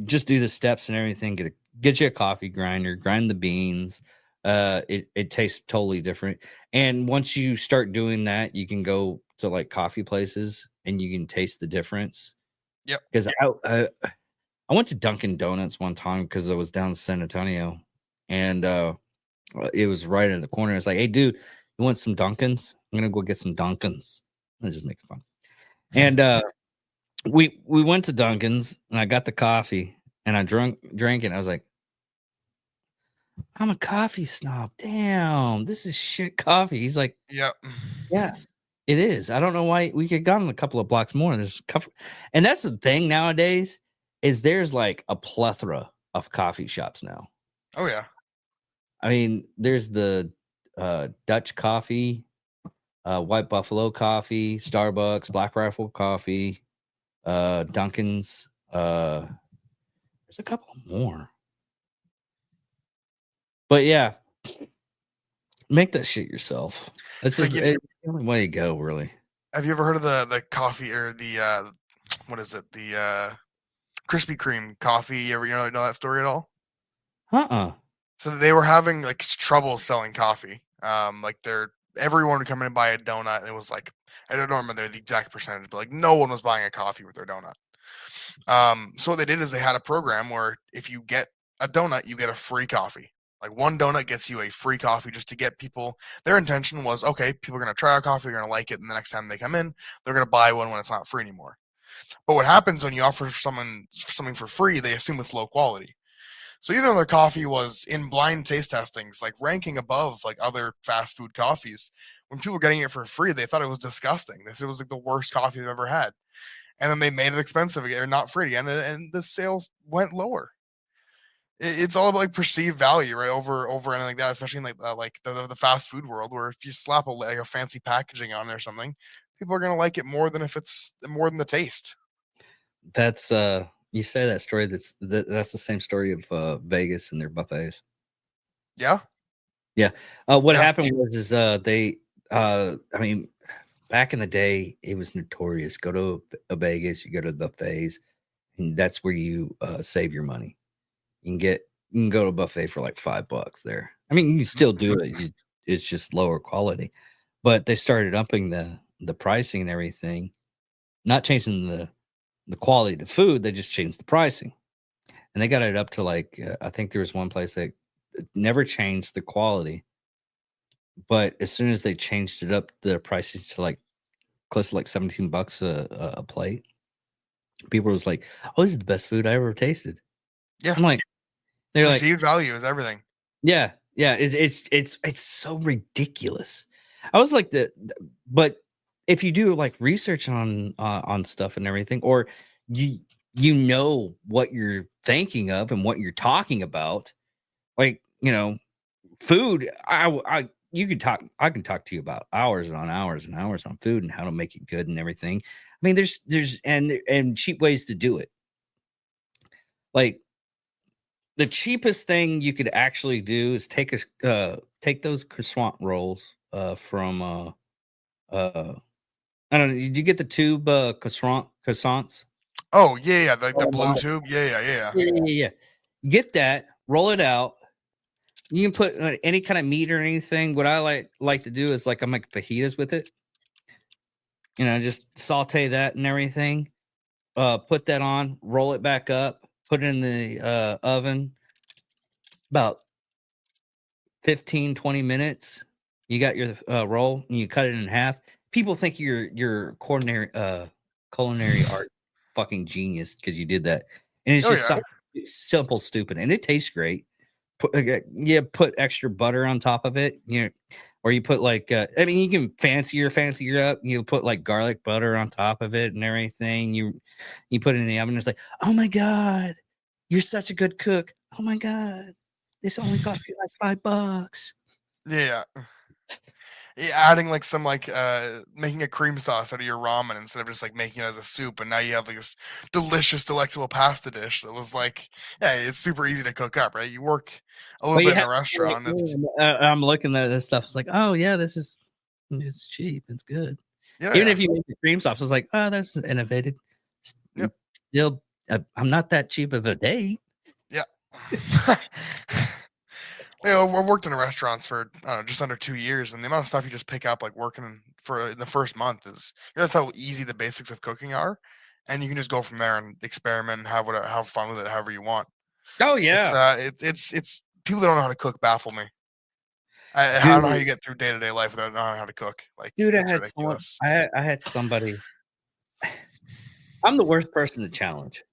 just do the steps and everything. Get you a coffee grinder, grind the beans. It tastes totally different. And once you start doing that, you can go to like coffee places and you can taste the difference. Yep. Because I went to Dunkin' Donuts one time because I was down in San Antonio, and it was right in the corner. It's like, hey, dude, you want some Dunkins? I'm gonna go get some Dunkins. I'm just making fun. And we went to Dunkin's and I got the coffee and I drank it. I was like, I'm a coffee snob. Damn, this is shit coffee. He's like, Yep. yeah, it is. I don't know why we could have gone a couple of blocks more. And that's the thing nowadays is there's like a plethora of coffee shops now. Oh yeah. I mean, there's the Dutch coffee, White Buffalo coffee, Starbucks, Black Rifle coffee, Dunkin's. There's a couple more. But yeah, make that shit yourself. It's the only way to go, really. Have you ever heard of the coffee or the what is it? The Krispy Kreme coffee? You ever know that story at all? So they were having like trouble selling coffee. Like everyone would come in and buy a donut, and it was like I don't remember the exact percentage, but like no one was buying a coffee with their donut. So what they did is they had a program where if you get a donut, you get a free coffee. Like one donut gets you a free coffee just to get people. Their intention was, okay, people are going to try our coffee, they're going to like it, and the next time they come in, they're going to buy one when it's not free anymore. But what happens when you offer someone something for free, they assume it's low quality. So even though their coffee was in blind taste testings, like ranking above like other fast food coffees, when people were getting it for free, they thought it was disgusting. They said it was like the worst coffee they've ever had. And then they made it expensive again, or not free again, and the sales went lower. It's all about like perceived value, right? Over anything like that, especially in like the fast food world, where if you slap like a fancy packaging on there or something, people are gonna like it more than if it's more than the taste. That's you say that story. That's the same story of Vegas and their buffets. Yeah, Yeah. What yeah. happened was they I mean, back in the day, it was notorious. Go to a Vegas, you go to the buffets, and that's where you save your money. You can go to a buffet for like $5 there. I mean, you can still do it. It's just lower quality. But they started upping the pricing and everything, not changing the quality of the food. They just changed the pricing, and they got it up to like I think there was one place that never changed the quality, but as soon as they changed it up, the prices to like close to like $17 a plate, people was like, "Oh, this is the best food I ever tasted." Yeah. I'm like, they're like, Perceived value is everything. yeah, yeah, it's so ridiculous. I was like but if you do like research on stuff and everything, or you know what you're thinking of and what you're talking about, like food. You could talk. I can talk to you about hours and hours and hours on food and how to make it good and everything. I mean, there's and cheap ways to do it. Like the cheapest thing you could actually do is take those croissant rolls from I don't know. Did you get the tube croissants? Oh yeah, the Oh, blue my- tube. Yeah. yeah. Get that, roll it out. You can put any kind of meat or anything. What I like to do is like I make fajitas with it. Just saute that and everything. Put that on, roll it back up, put it in the oven about 15, 20 minutes. You got your roll and you cut it in half. People think you're culinary art fucking genius because you did that. And it's Oh just yeah. it's simple, stupid, and it tastes great. Put extra butter on top of it. Or you put like I mean, you can fancier up. You put like garlic butter on top of it and everything. You put it in the oven. It's like, oh my god, you're such a good cook. Oh my god, this only cost you like $5. Yeah. Yeah, adding like some like making a cream sauce out of your ramen instead of just like making it as a soup, and now you have like this delicious, delectable pasta dish that was like, yeah, it's super easy to cook up, right? You work a little Well, you bit in have a restaurant. It's I'm looking at this stuff. It's like, oh yeah, it's cheap. It's good. Even yeah. if you make the cream sauce, it's like, oh, that's innovated. Yep. Still, I'm not that cheap of a date. Yeah. I worked in restaurants for I don't know, just under 2 years, and the amount of stuff you just pick up, like working for in the first month, is that's how easy the basics of cooking are, and you can just go from there and experiment and have fun with it however you want. Oh It's yeah, it's people that don't know how to cook baffle me. I dude, don't know how you get through day to day life without knowing how to cook. Like dude. it's ridiculous. I had somebody. I'm the worst person to challenge,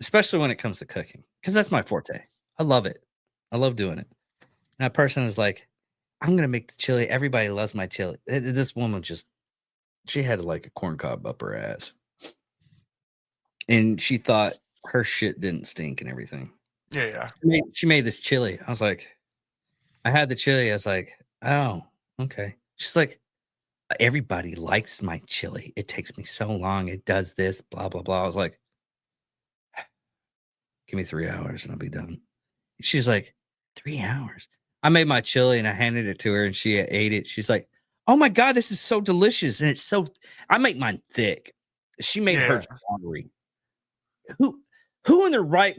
especially when it comes to cooking, because that's my forte. I love it. I love doing it. And that person is like, I'm gonna make the chili. Everybody loves my chili. This woman she had like a corn cob up her ass, and she thought her shit didn't stink and everything. Yeah. She made this chili. I was like, I had the chili. I was like, oh, okay. She's like, everybody likes my chili. It takes me so long. It does this, blah, blah, blah. I was like, give me 3 hours and I'll be done. She's like, 3 hours. I made my chili and I handed it to her and she ate it. She's like, oh my God, this is so delicious. And I make mine thick. She made Yeah. hers watery. Who in their right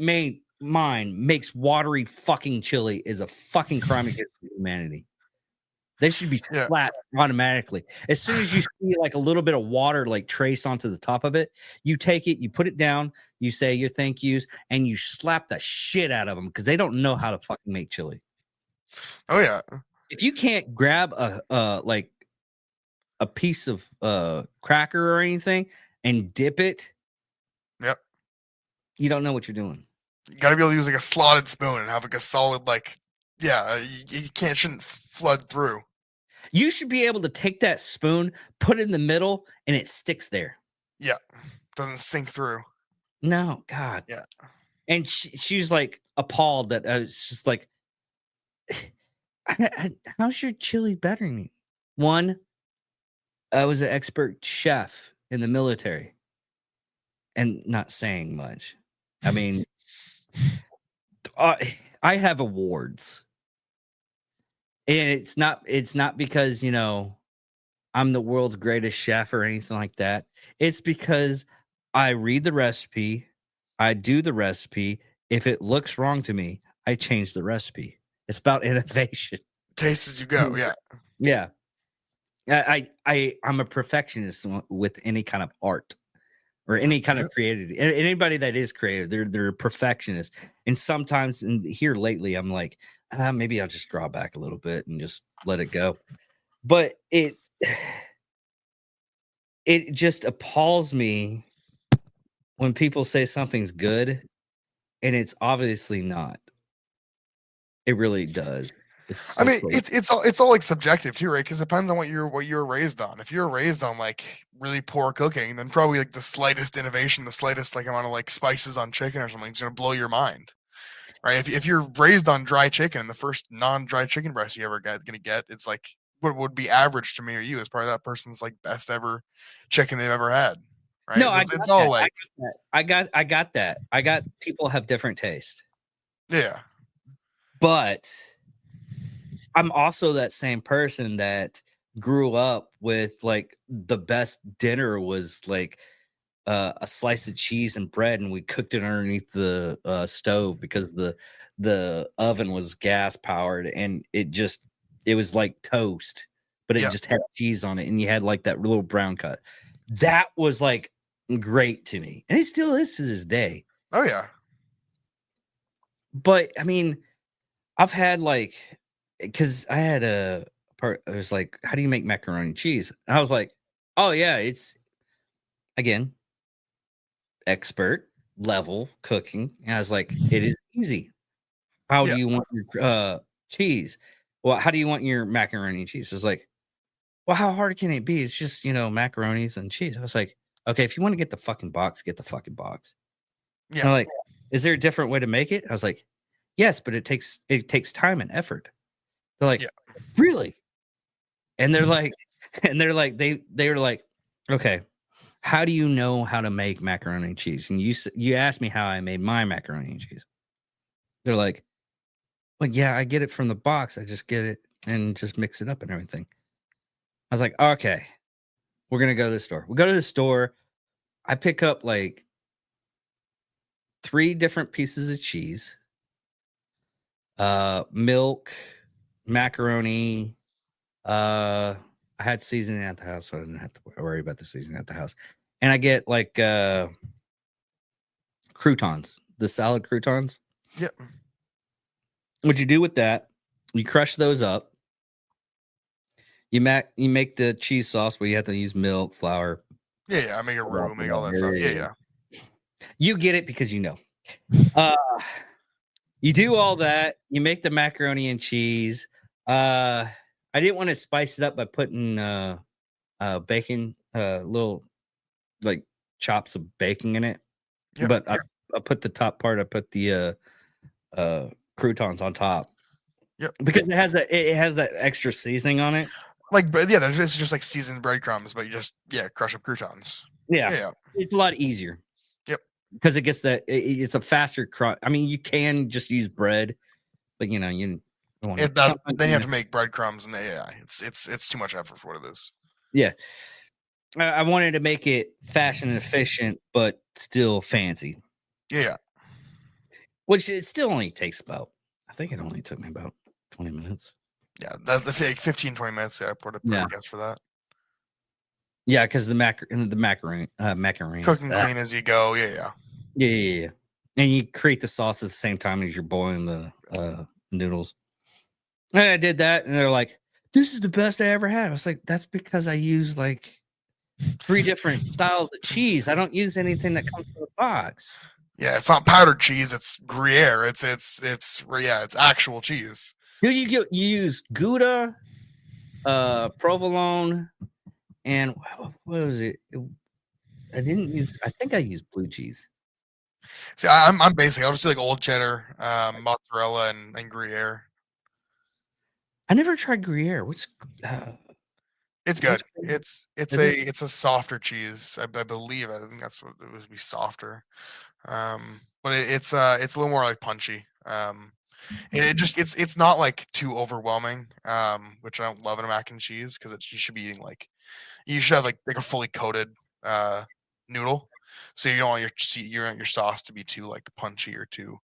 mind makes watery fucking chili is a fucking crime against humanity. They should be Yeah. slapped automatically. As soon as you see like a little bit of water like trace onto the top of it, you take it, you put it down, you say your thank yous, and you slap the shit out of them because they don't know how to fucking make chili. Oh yeah. If you can't grab like a piece of cracker or anything and dip it, Yep. you don't know what you're doing. You got to be able to use like a slotted spoon and have like a solid like, you shouldn't flood through. You should be able to take that spoon, put it in the middle, and it sticks there. Yeah, doesn't sink through. No, God. Yeah. And she was like appalled that I was just like, how's your chili better than me? One, I was an expert chef in the military and not saying much. I mean, I have awards. And it's not because, I'm the world's greatest chef or anything like that. It's because I read the recipe, I do the recipe. If it looks wrong to me, I change the recipe. It's about innovation. Taste as you go. Yeah. Yeah. I'm a perfectionist with any kind of art or any kind of creativity. Anybody that is creative, they're a perfectionist. And sometimes, and here lately, I'm like, maybe I'll just draw back a little bit and just let it go. But it just appalls me when people say something's good and it's obviously not. It really does. I mean, it's all like subjective too, right? Because it depends on what you were raised on. If you're raised on like really poor cooking, then probably like the slightest innovation, the slightest like amount of like spices on chicken or something is gonna blow your mind, right? If you're raised on dry chicken, and the first non-dry chicken breast you ever gonna get, it's like what would be average to me or you is probably that person's like best ever chicken they've ever had, right? No, So I it's got all that. like I got that. I got people have different taste. yeah, But I'm also that same person that grew up with like the best dinner was like a slice of cheese and bread, and we cooked it underneath the stove because the oven was gas powered, and it was like toast, but it Yeah. just had cheese on it, and you had like that little brown cut. That was like great to me, and it still is to this day. oh yeah, But I mean, I've had like, because I had a part. I was like, "How do you make macaroni and cheese?" And I was like, "Oh yeah, it's again expert level cooking." And I was like, "It is easy. How Yeah. do you want your cheese? Well, how do you want your macaroni and cheese?" It's like, "Well, how hard can it be? It's just macaronis and cheese." I was like, "Okay, if you want to get the fucking box, get the fucking box." And yeah, they're like, "Is there a different way to make it?" I was like, "Yes, but it takes time and effort." They're like, Yeah. "Really?" And they're like, they were like, "Okay, how do you know how to make macaroni and cheese?" And you asked me how I made my macaroni and cheese. They're like, "Well, yeah, I get it from the box. I just get it and just mix it up and everything." I was like, "Okay, we're gonna go to the store." We go to the store. I pick up like 3 different pieces of cheese, milk, macaroni. I had seasoning at the house, so I didn't have to worry about the seasoning at the house. And I get like croutons, the salad croutons. yeah, What you do with that, you crush those up. You make the cheese sauce where you have to use milk, flour. yeah. I make a roux, make all that stuff. Yeah. You get it because you know. You do all that. You make the macaroni and cheese. I didn't want to spice it up by putting bacon, little like chops of bacon in it. Yep. But I put the top part. I put the croutons on top. Yep. Because it has that extra seasoning on it. Like, but yeah, it's just like seasoned breadcrumbs, but you just crush up croutons. Yeah. It's a lot easier. Yep. Because it gets it's a faster crunch. I mean, you can just use bread, but you then you have to make breadcrumbs, and it's too much effort for what it is. Yeah. I wanted to make it fashion and efficient, but still fancy. Yeah. Which it still only takes I think it only took me about 20 minutes. Yeah, that's the 15, 20 minutes. Yeah, I put a guess for that. Yeah, because the macaroni. Cooking clean as you go. Yeah. And you create the sauce at the same time as you're boiling the noodles. And I did that, and they're like, "This is the best I ever had." I was like, "That's because I use like 3 different styles of cheese. I don't use anything that comes from the box." Yeah, it's not powdered cheese. It's Gruyere. It's actual cheese. You use Gouda, provolone, and what was it? I didn't use. I think I used blue cheese. See, I'm basic. I'll just do like old cheddar, mozzarella, and Gruyere. I never tried Gruyere. What's It's good. Gruyere? It's a softer cheese. I believe. I think that's what it would be softer. But it's a little more like punchy. It's not like too overwhelming. Which I don't love in a mac and cheese because you should be eating like you should have like a fully coated noodle. So you don't want your sauce to be too like punchy or too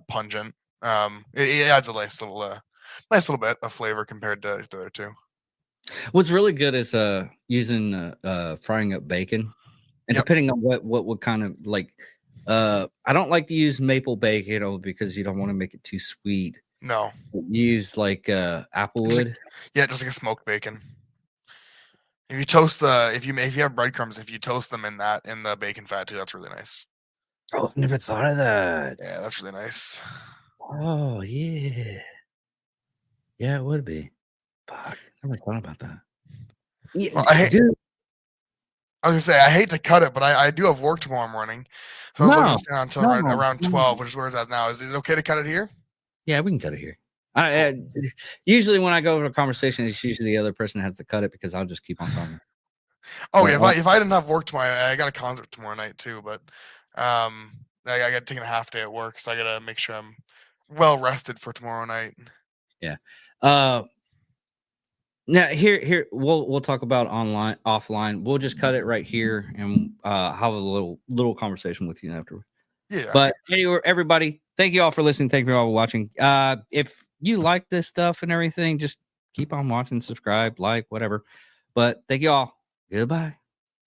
pungent. It adds a nice little bit of flavor compared to the other two. What's really good is using frying up bacon, and Yep. depending on what kind of like. I don't like to use maple bacon because you don't want to make it too sweet. No. Use like applewood. Yeah, just like a smoked bacon. If you toast if you have breadcrumbs, if you toast them in the bacon fat too, that's really nice. Oh, I've never thought of that. Yeah, that's really nice. Oh yeah, yeah, it would be. Fuck, never thought about that. Yeah, Well, dude. I was gonna say I hate to cut it, but I do have work tomorrow morning, so I was looking to stay on until around 12, which is where it's at now. Is it okay to cut it here? Yeah, we can cut it here. I usually when I go over a conversation, it's usually the other person has to cut it because I'll just keep on talking. Oh yeah, if I didn't have work tomorrow, I got a concert tomorrow night too, but I got taking a half day at work, so I gotta make sure I'm well rested for tomorrow night. Yeah. Now here we'll talk about offline. We'll just cut it right here and have a little conversation with you after. Yeah. But anyway, everybody, thank you all for listening. Thank you all for watching. If you like this stuff and everything, just keep on watching, subscribe, like, whatever. But thank you all. Goodbye.